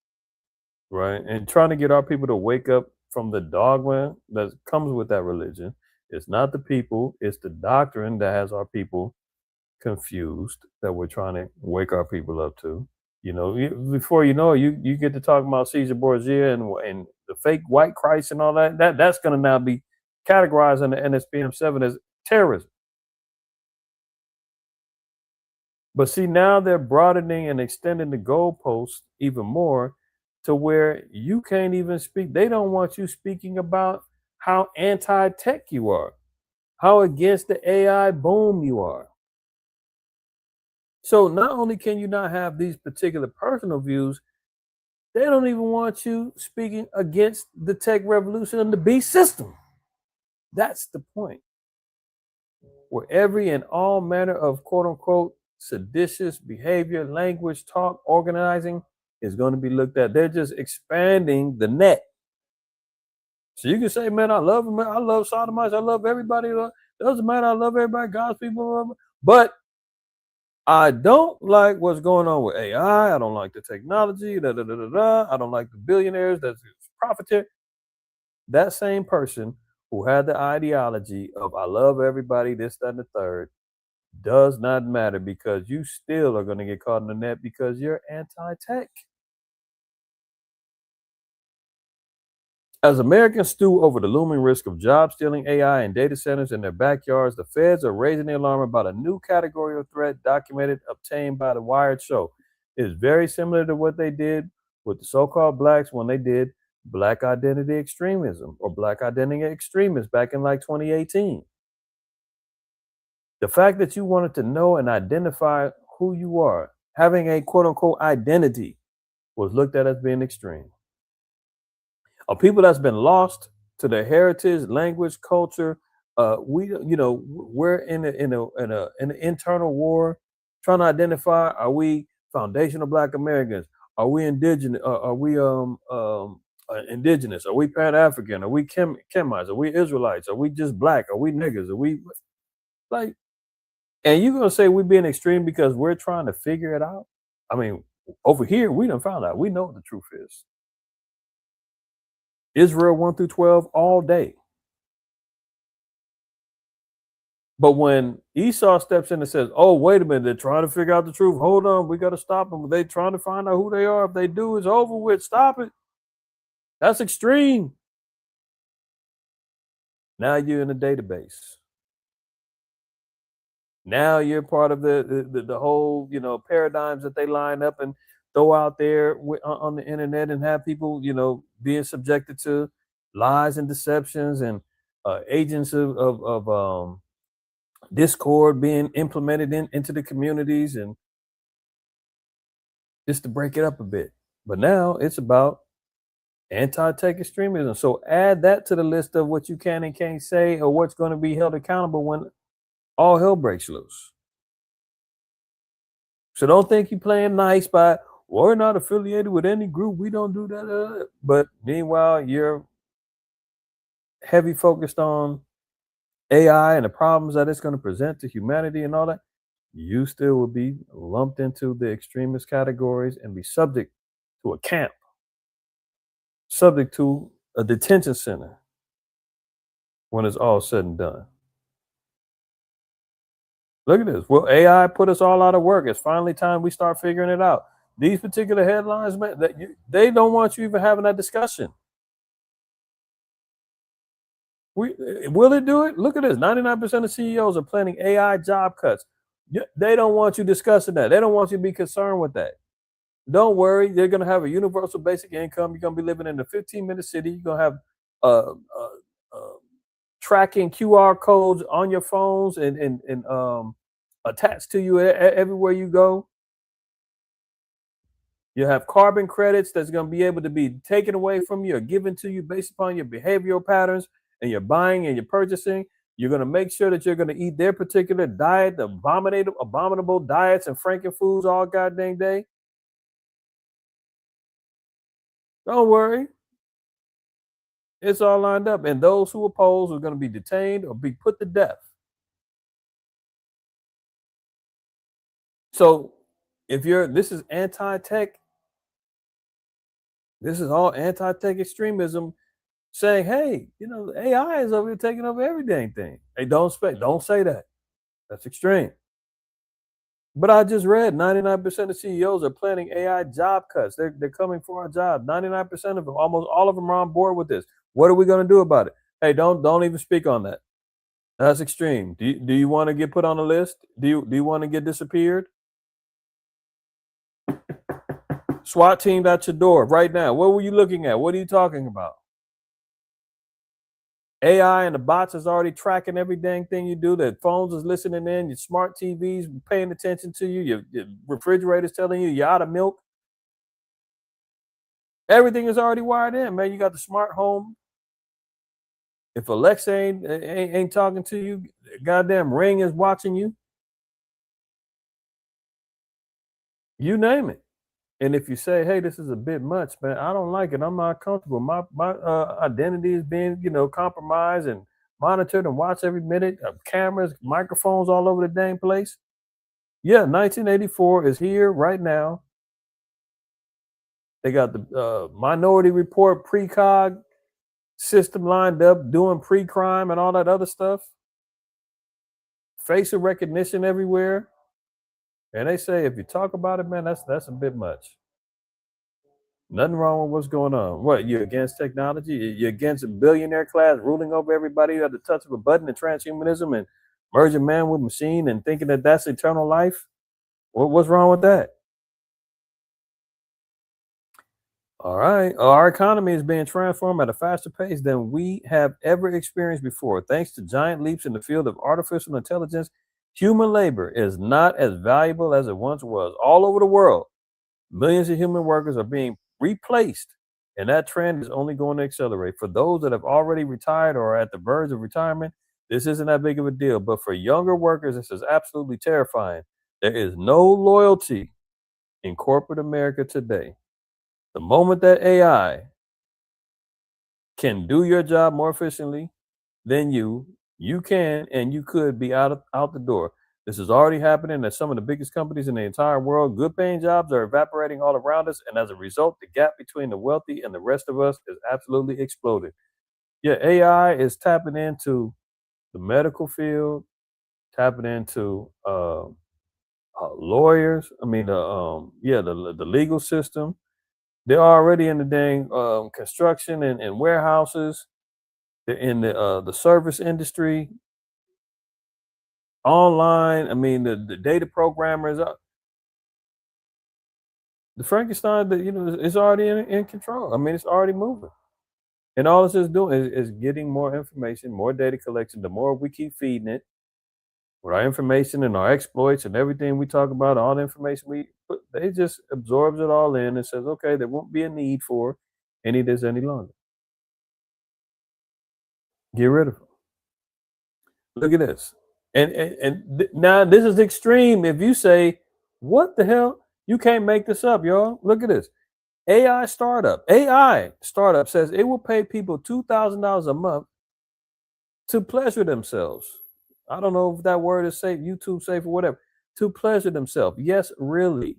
Right? And trying to get our people to wake up from the dogma that comes with that religion. It's not the people, it's the doctrine that has our people confused, that we're trying to wake our people up to. Before you know it, you get to talking about Caesar Borgia and the fake white Christ and all that's going to now be categorized in the NSPM 7 as terrorism. But see, now they're broadening and extending the goalposts even more to where you can't even speak. They don't want you speaking about how anti-tech you are, how against the AI boom you are. So not only can you not have these particular personal views, they don't even want you speaking against the tech revolution and the beast system. That's the point. Where every and all manner of quote unquote seditious behavior, language, talk, organizing is going to be looked at. They're just expanding the net. So you can say, man, I love them, man. I love sodomites. I love everybody. It doesn't matter. I love everybody. God's people. But I don't like what's going on with AI. I don't like the technology. I don't like the billionaires that's profiteering. That same person who had the ideology of I love everybody, this, that, and the third, does not matter because you still are going to get caught in the net because you're anti-tech. As Americans stew over the looming risk of job stealing AI and data centers in their backyards, the feds are raising the alarm about a new category of threat documented, obtained by the Wired show. It is very similar to what they did with the so-called blacks when they did black identity extremism or black identity extremists back in like 2018. The fact that you wanted to know and identify who you are, having a quote-unquote identity, was looked at as being extreme. A people that's been lost to their heritage, language, culture. We're in an internal war, trying to identify: are we foundational Black Americans? Are we indigenous? Are we indigenous? Are we Pan African? Are we Kemites? Are we Israelites? Are we just black? Are we niggas? Are we like? And you're gonna say we're being extreme because we're trying to figure it out? I mean, over here we done found out. We know what the truth is. Israel 1 through 12 all day. But when Esau steps in and says, oh, wait a minute, they're trying to figure out the truth. Hold on, we got to stop them. They're trying to find out who they are. If they do, it's over with. Stop it. That's extreme. Now you're in the database. Now you're part of the whole, paradigms that they line up and throw out there on the internet and have people, being subjected to lies and deceptions and agents of discord being implemented into the communities, and just to break it up a bit. But now it's about anti-tech extremism. So add that to the list of what you can and can't say or what's going to be held accountable when all hell breaks loose. So don't think you're playing nice by, we're not affiliated with any group. We don't do that. But meanwhile, you're heavy focused on AI and the problems that it's going to present to humanity and all that. You still will be lumped into the extremist categories and be subject to a camp, subject to a detention center when it's all said and done. Look at this. Well, AI put us all out of work. It's finally time we start figuring it out. These particular headlines, man, they don't want you even having that discussion. Will it do it? Look at this. 99% of CEOs are planning AI job cuts. They don't want you discussing that. They don't want you to be concerned with that. Don't worry. They're going to have a universal basic income. You're going to be living in a 15-minute city. You're going to have tracking QR codes on your phones and attached to you everywhere you go. You have carbon credits that's going to be able to be taken away from you or given to you based upon your behavioral patterns and your buying and your purchasing. You're going to make sure that you're going to eat their particular diet, the abominable diets and frankenfoods all goddamn day. Don't worry. It's all lined up. And those who oppose are going to be detained or be put to death. So if this is anti-tech, this is all anti-tech extremism saying, hey, AI is over here taking over every dang thing. Hey, don't say that. That's extreme. But I just read 99% of CEOs are planning AI job cuts. They're coming for our job. 99% of them, almost all of them are on board with this. What are we going to do about it? Hey, don't even speak on that. That's extreme. Do you want to get put on a list? Do you want to get disappeared? SWAT team at your door right now. What were you looking at? What are you talking about? AI and the bots is already tracking every dang thing you do. The phones is listening in. Your smart TVs paying attention to you. Your refrigerator's telling you you're out of milk. Everything is already wired in, man. You got the smart home. If Alexa ain't talking to you, goddamn Ring is watching you. You name it. And if you say, hey, this is a bit much, man, I don't like it. I'm not comfortable. My identity is being, compromised and monitored and watched every minute. Cameras, microphones all over the dang place. Yeah, 1984 is here right now. They got the Minority Report precog system lined up doing pre-crime and all that other stuff. Facial recognition everywhere. And they say if you talk about it, man, that's a bit much. Nothing wrong with what's going on. What, you're against technology? You're against a billionaire class ruling over everybody at the touch of a button and transhumanism and merging man with machine and thinking that that's eternal life? What's wrong with that? All right. Our economy is being transformed at a faster pace than we have ever experienced before. Thanks to giant leaps in the field of artificial intelligence, human labor is not as valuable as it once was. All over the world, millions of human workers are being replaced, and that trend is only going to accelerate. For those that have already retired or are at the verge of retirement, this isn't that big of a deal. But for younger workers, this is absolutely terrifying. There is no loyalty in corporate America today. The moment that AI can do your job more efficiently than you can and you could be out the door. This is already happening at some of the biggest companies in the entire world. Good paying jobs are evaporating all around us. And as a result, the gap between the wealthy and the rest of us is absolutely exploding. Yeah, AI is tapping into the medical field, tapping into lawyers. I mean, the legal system. They're already in the dang construction and warehouses. They're in the service industry. Online, I mean, the data programmers, the Frankenstein, is already in control. I mean, it's already moving. And all it's just doing is getting more information, more data collection. The more we keep feeding it with our information and our exploits and everything we talk about, all the information we put, they just absorbs it all in and says, okay, there won't be a need for any of this any longer. Get rid of them. Look at this. And now this is extreme. If you say, what the hell? You can't make this up, y'all. Look at this. AI startup says it will pay people $2,000 a month to pleasure themselves. I don't know if that word is safe, YouTube safe or whatever. To pleasure themselves. Yes, really.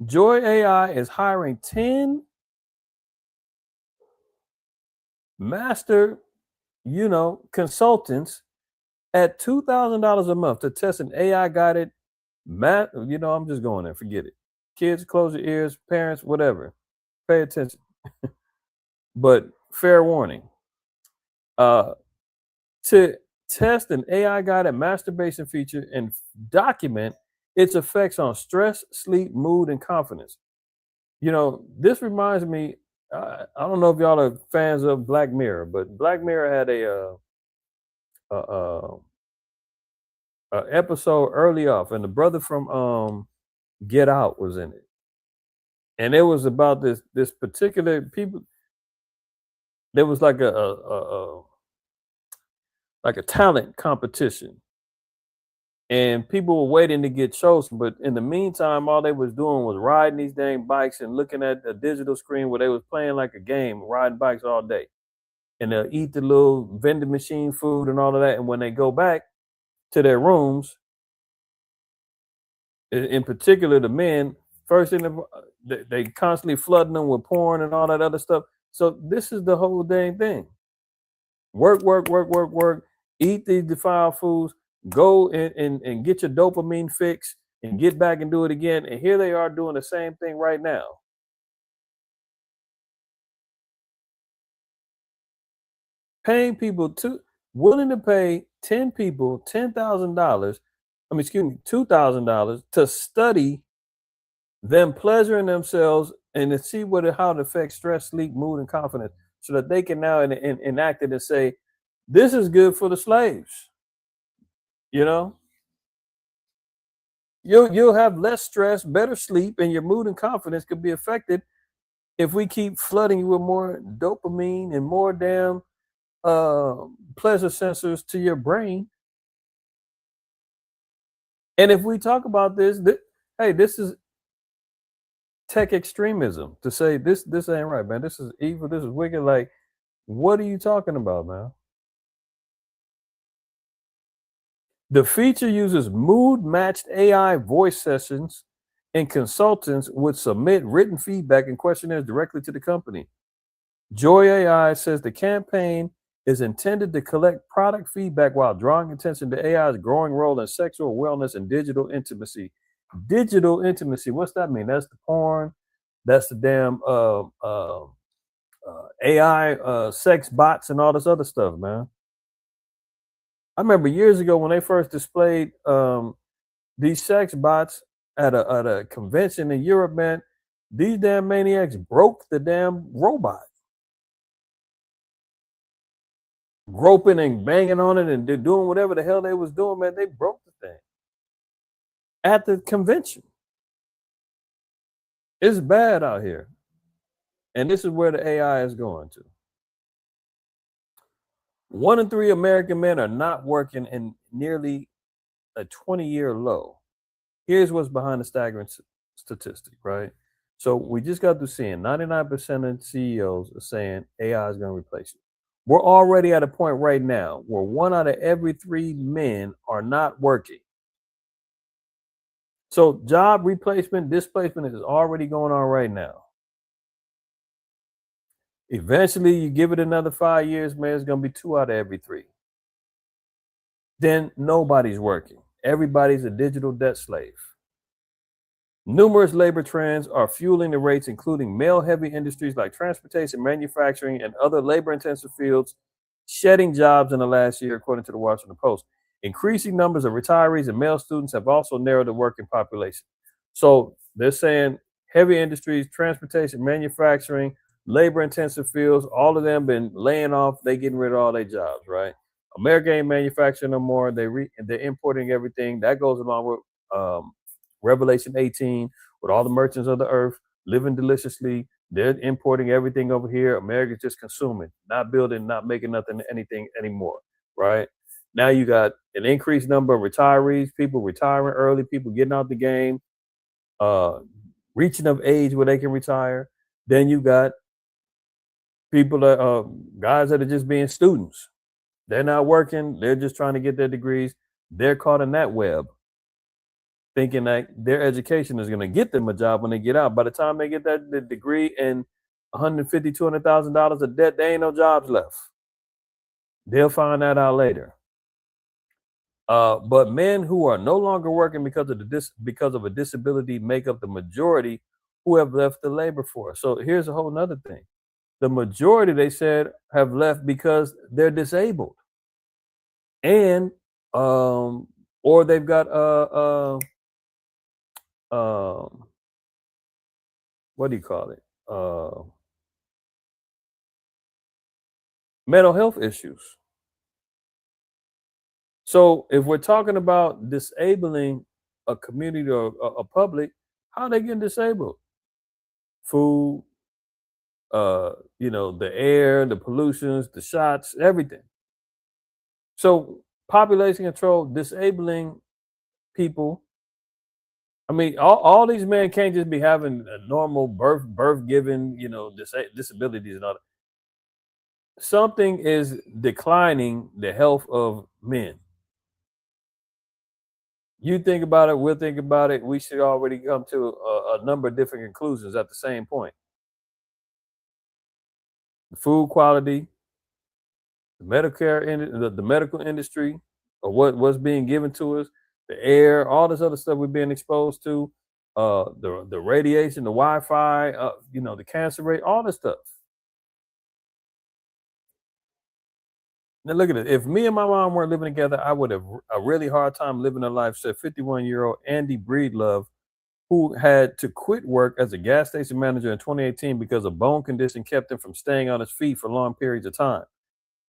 Joy AI is hiring 10 master, consultants at $2,000 a month to test an AI guided math. I'm just going there. Forget it. Kids, close your ears. Parents, whatever. Pay attention. But fair warning. To test an AI guided masturbation feature and document its effects on stress, sleep, mood, and confidence. This reminds me. I don't know if y'all are fans of Black Mirror, but Black Mirror had a episode early off, and the brother from Get Out was in it, and it was about this particular people. There was like a talent competition, and people were waiting to get chosen. But in the meantime, all they was doing was riding these dang bikes and looking at a digital screen where they was playing like a game, riding bikes all day, and they'll eat the little vending machine food and all of that. And when they go back to their rooms, in particular the men, first they constantly flooding them with porn and all that other stuff. So this is the whole dang thing. Work, eat these defiled foods, go and get your dopamine fix and get back and do it again. And here they are doing the same thing right now. Paying people willing to pay 10 people $10,000, $2,000 to study them pleasuring themselves and to see how it affects stress, sleep, mood, and confidence, so that they can now enact it and say, this is good for the slaves. You'll have less stress, better sleep, and your mood and confidence could be affected if we keep flooding you with more dopamine and more damn pleasure sensors to your brain. And if we talk about this, this is tech extremism to say this ain't right, man. This is evil. This is wicked. Like, what are you talking about, man? The feature uses mood-matched AI voice sessions, and consultants would submit written feedback and questionnaires directly to the company. Joy AI says the campaign is intended to collect product feedback while drawing attention to AI's growing role in sexual wellness and digital intimacy. Digital intimacy, what's that mean? That's the porn. That's the damn AI sex bots and all this other stuff, man. I remember years ago when they first displayed these sex bots at a convention in Europe, man. These damn maniacs broke the damn robot. Groping and banging on it and doing whatever the hell they was doing, man. They broke the thing at the convention. It's bad out here. And this is where the AI is going to. 1 in 3 American men are not working in nearly a 20-year low. Here's what's behind the staggering statistic, right? So we just got through seeing 99% of CEOs are saying AI is going to replace you. We're already at a point right now where 1 out of every 3 men are not working. So job replacement, displacement is already going on right now. Eventually, you give it another 5 years, man, it's going to be 2 out of every 3. Then nobody's working. Everybody's a digital debt slave. Numerous labor trends are fueling the rates, including male-heavy industries like transportation, manufacturing, and other labor-intensive fields shedding jobs in the last year, according to the Washington Post. Increasing numbers of retirees and male students have also narrowed the working population. So they're saying heavy industries, transportation, manufacturing, labor-intensive fields, all of them been laying off. They getting rid of all their jobs, right? America ain't manufacturing no more. They're importing everything. That goes along with Revelation 18, with all the merchants of the earth living deliciously. They're importing everything over here. America's just consuming, not building, not making anything anymore, right? Now you got an increased number of retirees, people retiring early, people getting out the game, reaching of age where they can retire. Then you got people that guys that are just being students. They're not working. They're just trying to get their degrees. They're caught in that web, thinking that their education is going to get them a job when they get out. By the time they get that degree and $150,000, $200,000 of debt, there ain't no jobs left. They'll find that out later. But men who are no longer working because of a disability make up the majority who have left the labor force. So here's a whole nother thing. The majority, they said, have left because they're disabled. And or they've got what do you call it? Mental health issues. So if we're talking about disabling a community or a public, how are they getting disabled? Food, the air, the pollutions, the shots, everything. So population control, disabling people. I mean, all these men can't just be having a normal birth given, disabilities and all that. Something is declining the health of men. You think about it, we'll think about it. We should already come to a number of different conclusions at the same point. The food quality, the Medicare, the medical industry, or what's being given to us, the air, all this other stuff we're being exposed to, the radiation, the Wi-Fi, the cancer rate, all this stuff. Now look at it. If me and my mom weren't living together, I would have a really hard time living a life, said 51-year-old Andy Breedlove, who had to quit work as a gas station manager in 2018 because a bone condition kept him from staying on his feet for long periods of time.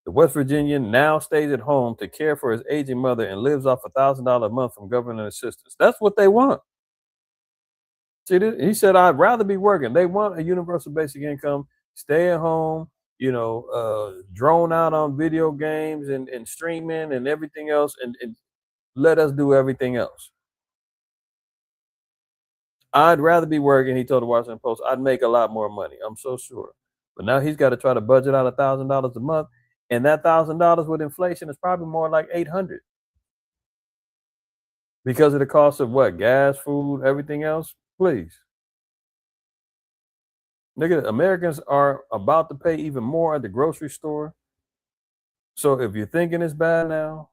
The West Virginian now stays at home to care for his aging mother and lives off $1,000 a month from government assistance. That's what they want. See, he said, I'd rather be working. They want a universal basic income, stay at home, drone out on video games and streaming and everything else, and let us do everything else. I'd rather be working, he told the Washington Post. I'd make a lot more money, I'm so sure. But now he's got to try to budget out $1,000 a month, and that $1,000 with inflation is probably more like $800 because of the cost of what? Gas, food, everything else? Please. Nigga, Americans are about to pay even more at the grocery store. So if you're thinking it's bad now,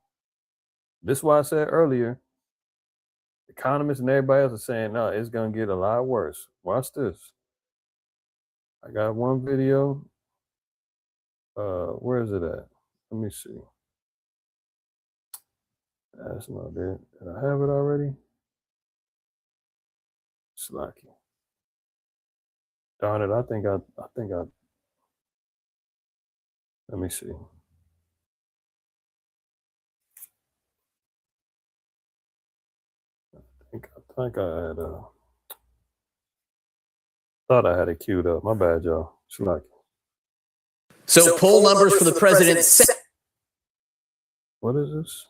this is why I said earlier, economists and everybody else are saying, no, it's going to get a lot worse. Watch this. I got one video. Where is it at? Let me see. That's not it. Did I have it already? Slacky. Darn it, I think I let me see. I think I had thought I had it queued up. My bad, y'all. Slacky. So poll numbers for the president. What is this?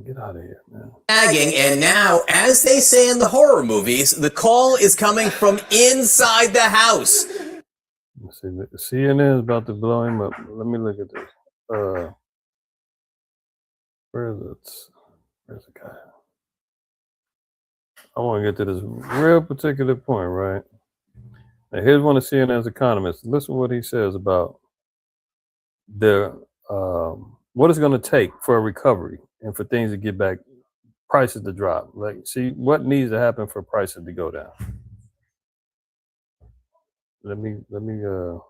Get out of here, man. Sagging, and now, as they say in the horror movies, the call is coming from inside the house. Let's see, CNN is about to blow him up. Let me look at this. Where is it? Where's the guy? I want to get to this real particular point, right? Now, here's one of CNN's economists. Listen to what he says about the what it's going to take for a recovery and for things to get back, prices to drop. Like, see what needs to happen for prices to go down. Let me, and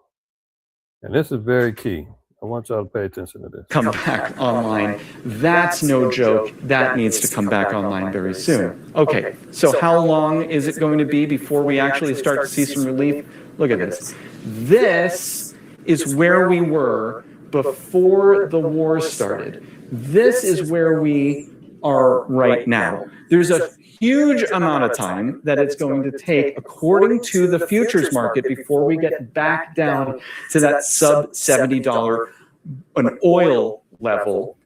this is very key. I want y'all to pay attention to this. Come back online. That's no joke. That needs to come back online very soon. Okay, so how long is it going to be before we actually start to see some relief? Look at this. This is where we were before the war started. This is where we are right now. There's a huge amount of time that it's going to take, according to the futures market, before we get back down to that sub $70 an oil level.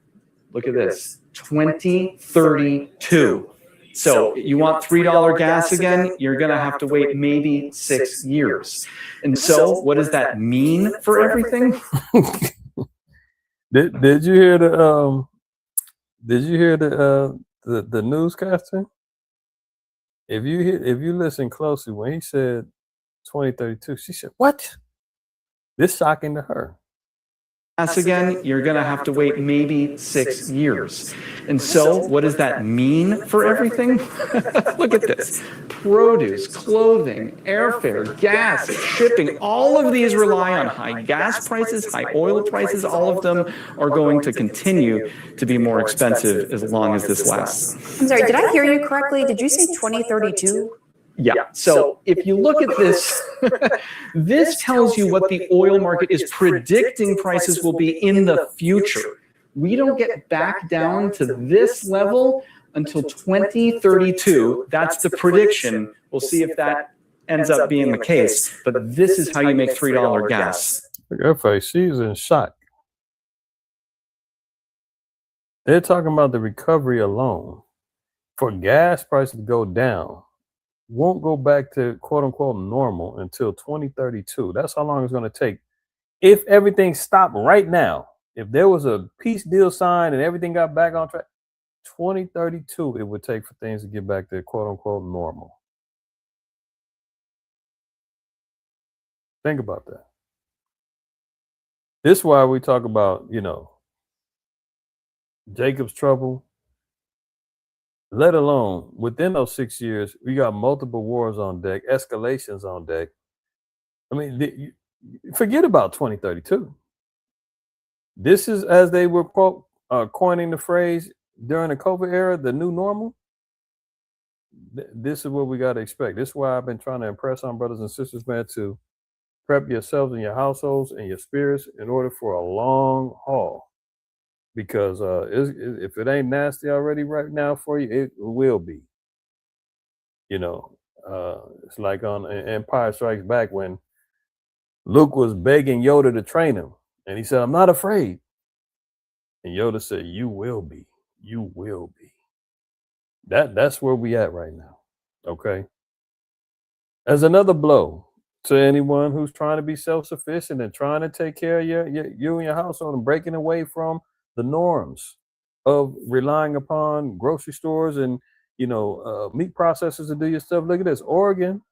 Look at this, 2032. So you want $3 gas again, you're going to have to wait maybe 6 years. And so what does that mean for everything? Did you hear the newscaster? If you listen closely, when he said 2032, she said, "What?" This shocking to her. Again, you're going to have to wait maybe 6 years. And so what does that mean for everything? Look at this. Produce, clothing, airfare, gas, shipping, all of these rely on high gas prices, high oil prices. All of them are going to continue to be more expensive as long as this lasts. I'm sorry, did I hear you correctly? Did you say 2032? Yeah. So if you look at this, this tells you what the oil market is predicting prices will be in the future. We don't get back down to this level until 2032. That's the prediction. We'll see if that ends up being the case. But this is how you make $3 gas. Look at her face. She's in shock. They're talking about the recovery alone. For gas prices to go down, won't go back to quote unquote normal until 2032. That's how long it's going to take. If everything stopped right now, if there was a peace deal signed and everything got back on track, 2032 it would take for things to get back to quote unquote normal. Think about that. This is why we talk about, Jacob's trouble. Let alone within those 6 years, we got multiple wars on deck, escalations on deck. I mean, forget about 2032. This is, as they were coining the phrase during the COVID era, the new normal. This is what we got to expect. This is why I've been trying to impress on brothers and sisters, man, to prep yourselves and your households and your spirits in order for a long haul. Because if it ain't nasty already right now for you, it will be. It's like on Empire Strikes Back when Luke was begging Yoda to train him. And he said, "I'm not afraid." And Yoda said, "You will be. You will be." That's where we at right now. Okay. As another blow to anyone who's trying to be self-sufficient and trying to take care of you and your household and breaking away from the norms of relying upon grocery stores and meat processors to do your stuff. Look at this. Oregon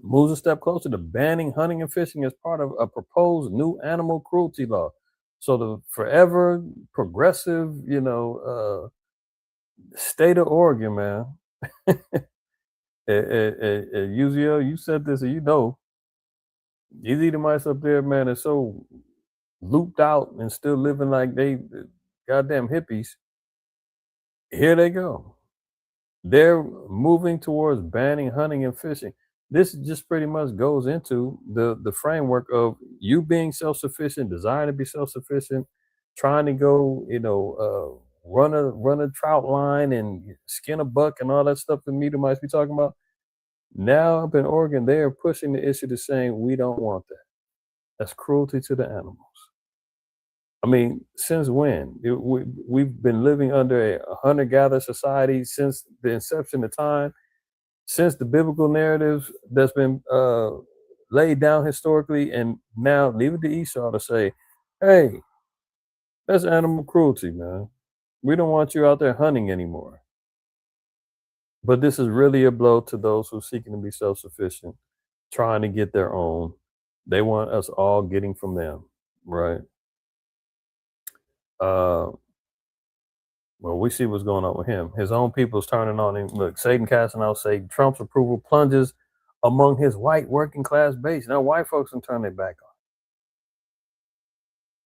moves a step closer to banning hunting and fishing as part of a proposed new animal cruelty law. So the forever progressive, state of Oregon, man. UZL, you said this, and these Edomites up there, man, are so looped out and still living like they goddamn hippies. Here they go. They're moving towards banning hunting and fishing. This just pretty much goes into the framework of you being self-sufficient, desiring to be self-sufficient, trying to go, run a trout line and skin a buck and all that stuff that meter might be talking about. Now up in Oregon, they are pushing the issue to saying we don't want that. That's cruelty to the animals. I mean, since when? We've been living under a hunter-gatherer society since the inception of time, since the biblical narrative that's been laid down historically, and now leave it to Esau to say, hey, that's animal cruelty, man. We don't want you out there hunting anymore. But this is really a blow to those who are seeking to be self-sufficient, trying to get their own. They want us all getting from them, right? Well, we see what's going on with him. His own people's turning on him. Look, Satan casting out Satan. Trump's approval plunges among his white working class base. Now, white folks can turn their back on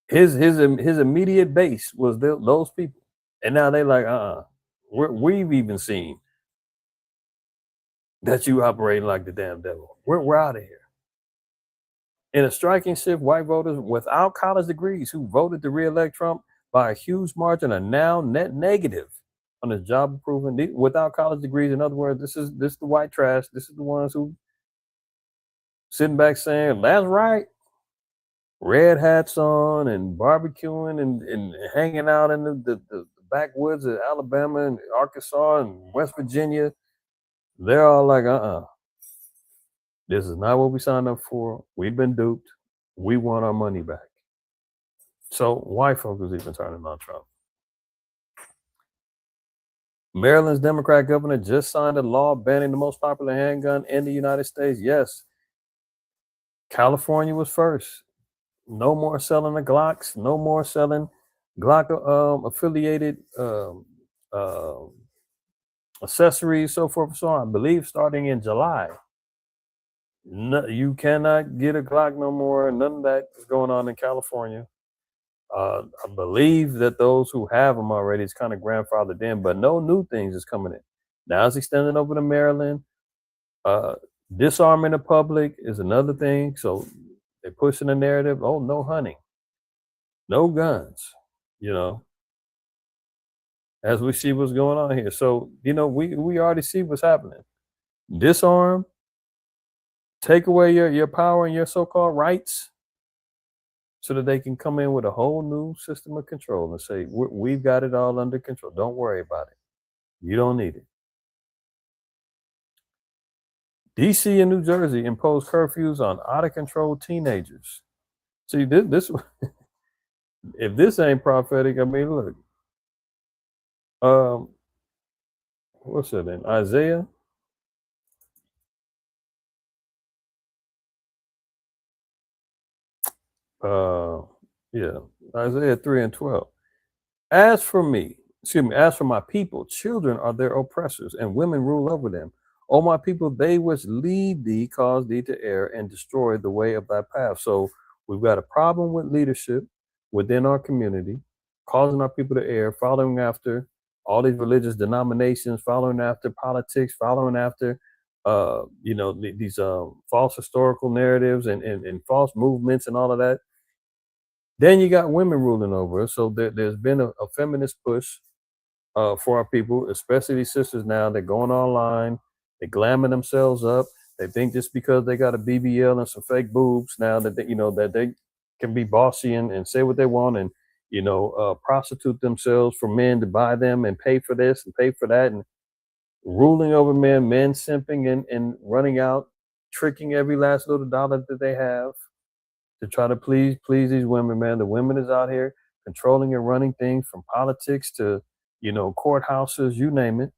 his immediate base was those people, and now they like, we've even seen that you operating like the damn devil. We're out of here. In a striking shift, white voters without college degrees who voted to re-elect Trump by a huge margin are now net negative on his job approval without college degrees. In other words, this is the white trash. This is the ones who sitting back saying, that's right. Red hats on and barbecuing and hanging out in the backwoods of Alabama and Arkansas and West Virginia. They're all like, this is not what we signed up for. We've been duped. We want our money back. So white folks is even turning on Trump. Maryland's Democrat governor just signed a law banning the most popular handgun in the United States. Yes. California was first. No more selling the Glocks. No more selling Glock affiliated accessories, so forth and so on. I believe starting in July. No, you cannot get a Glock no more. None of that is going on in California. I believe that those who have them already is kind of grandfathered in, but no new things is coming in. Now it's extending over to Maryland. Disarming the public is another thing. So they're pushing the narrative. Oh, no hunting, no guns, as we see what's going on here. So, we already see what's happening. Disarm, take away your power and your so-called rights so that they can come in with a whole new system of control and say, we've got it all under control. Don't worry about it. You don't need it. DC and New Jersey impose curfews on out-of-control teenagers. See, this if this ain't prophetic, I mean, look. What's it in? Isaiah? Isaiah 3:12. As for my people, children are their oppressors, and women rule over them. O my people, they which lead thee cause thee to err and destroy the way of thy path. So we've got a problem with leadership within our community, causing our people to err, following after all these religious denominations, following after politics, following after these false historical narratives and false movements and all of that. Then you got women ruling over us. So there's been a feminist push for our people, especially these sisters now. They're going online, they're glamming themselves up. They think just because they got a BBL and some fake boobs now that that they can be bossy and say what they want and prostitute themselves for men to buy them and pay for this and pay for that and ruling over men simping and running out, tricking every last little dollar that they have to try to please these women, man. The women is out here controlling and running things from politics to, courthouses, you name it.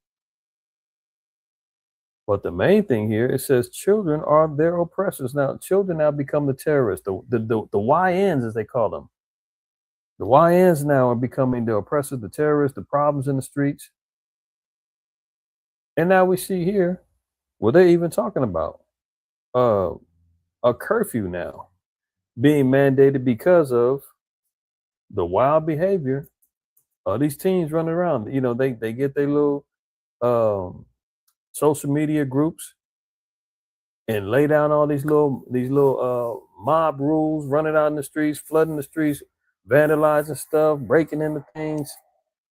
But the main thing here, it says children are their oppressors. Now, children now become the terrorists, the YNs, as they call them. The YNs now are becoming the oppressors, the terrorists, the problems in the streets. And now we see here, what they're even talking about, a curfew now being mandated because of the wild behavior of these teens running around. You know, they get their little social media groups and lay down all these little mob rules, running out in the streets, flooding the streets, vandalizing stuff, breaking into things.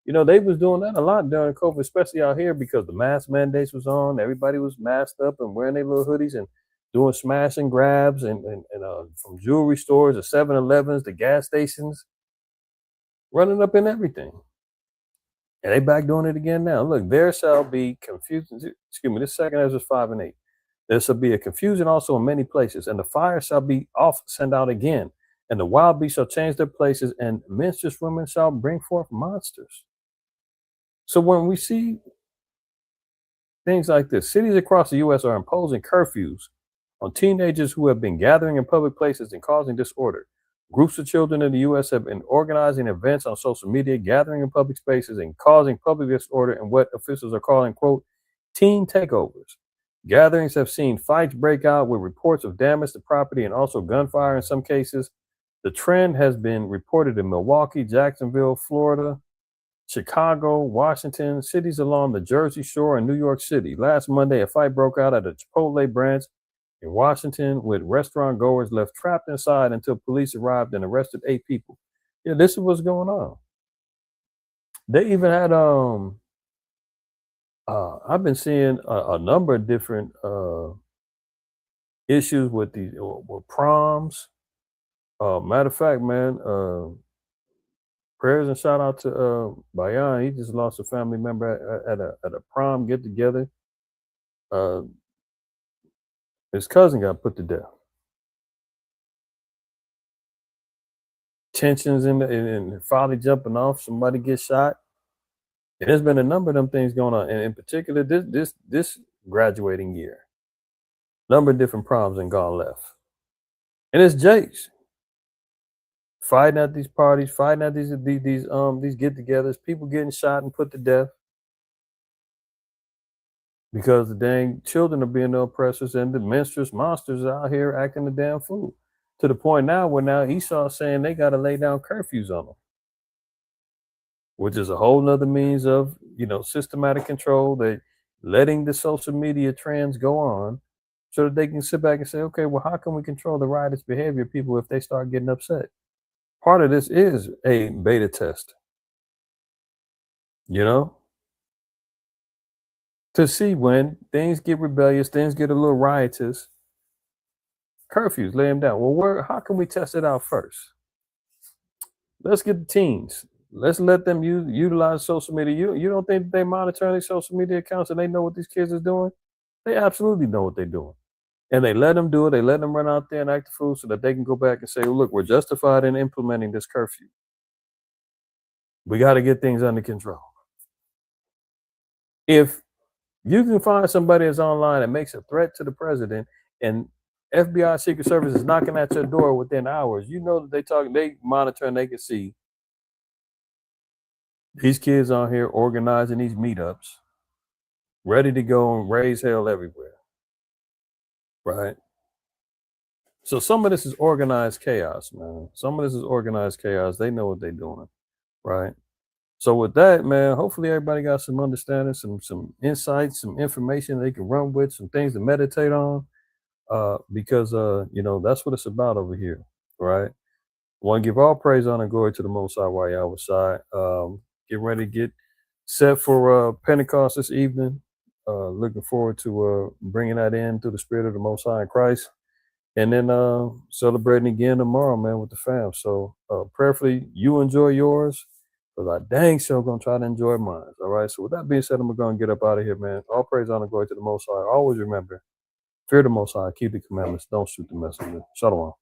You know, they was doing that a lot during COVID, especially out here because the mask mandates was on. Everybody was masked up and wearing their little hoodies and doing smash and grabs and from jewelry stores to 7-Elevens to gas stations, running up in everything. And they back doing it again now. Look, there shall be confusion. Excuse me, this second Ezra 5 and 8. There shall be a confusion also in many places, and the fire shall be off sent out again, and the wild beasts shall change their places, and menstruous women shall bring forth monsters. So when we see things like this, cities across the U.S. are imposing curfews on teenagers who have been gathering in public places and causing disorder. Groups of children in the U.S. have been organizing events on social media, gathering in public spaces, and causing public disorder in what officials are calling, quote, teen takeovers. Gatherings have seen fights break out with reports of damage to property and also gunfire in some cases. The trend has been reported in Milwaukee, Jacksonville, Florida, Chicago, Washington, cities along the Jersey Shore, and New York City. Last Monday, a fight broke out at a Chipotle branch in Washington with restaurant goers left trapped inside until police arrived and arrested 8 people. Yeah, this is what's going on. They even had I've been seeing a number of different issues with these with proms. Matter of fact, man, prayers and shout out to Bayan. He just lost a family member at a prom get together. His cousin got put to death. Tensions and father jumping off, somebody gets shot. And there's been a number of them things going on, and in particular, this graduating year, number of different proms and gone left, and it's Jakes fighting at these parties, fighting at these get-togethers, people getting shot and put to death because the dang children are being the oppressors and the menstruous monsters are out here acting the damn fool. To the point now where now Esau's saying they got to lay down curfews on them, which is a whole nother means of, systematic control. They letting the social media trends go on so that they can sit back and say, okay, well, how can we control the riotous behavior of people if they start getting upset? Part of this is a beta test, to see when things get rebellious, things get a little riotous, curfews, lay them down. Well, how can we test it out first? Let's get the teens. Let's let them utilize social media. You don't think they monitor their social media accounts and they know what these kids are doing? They absolutely know what they're doing. And they let them do it. They let them run out there and act the fool so that they can go back and say, well, look, we're justified in implementing this curfew. We got to get things under control. If you can find somebody that's online that makes a threat to the president and FBI Secret Service is knocking at your door within hours, that they monitor and they can see these kids on here organizing these meetups, ready to go and raise hell everywhere. Right? So some of this is organized chaos, man. Some of this is organized chaos. They know what they're doing. Right? So with that, man, hopefully everybody got some understanding, some insights, some information they can run with, some things to meditate on. Because that's what it's about over here. Right? I want to give all praise, honor, and glory to the Most High while y'all side. Get ready to get set for Pentecost this evening. Looking forward to bringing that in through the Spirit of the Most High in Christ. And then celebrating again tomorrow, man, with the fam. So prayerfully, you enjoy yours, because I dang sure going to try to enjoy mine. All right? So with that being said, I'm going to get up out of here, man. All praise, honor, and glory to the Most High. Always remember, fear the Most High, keep the commandments, don't shoot the messenger. Shalom.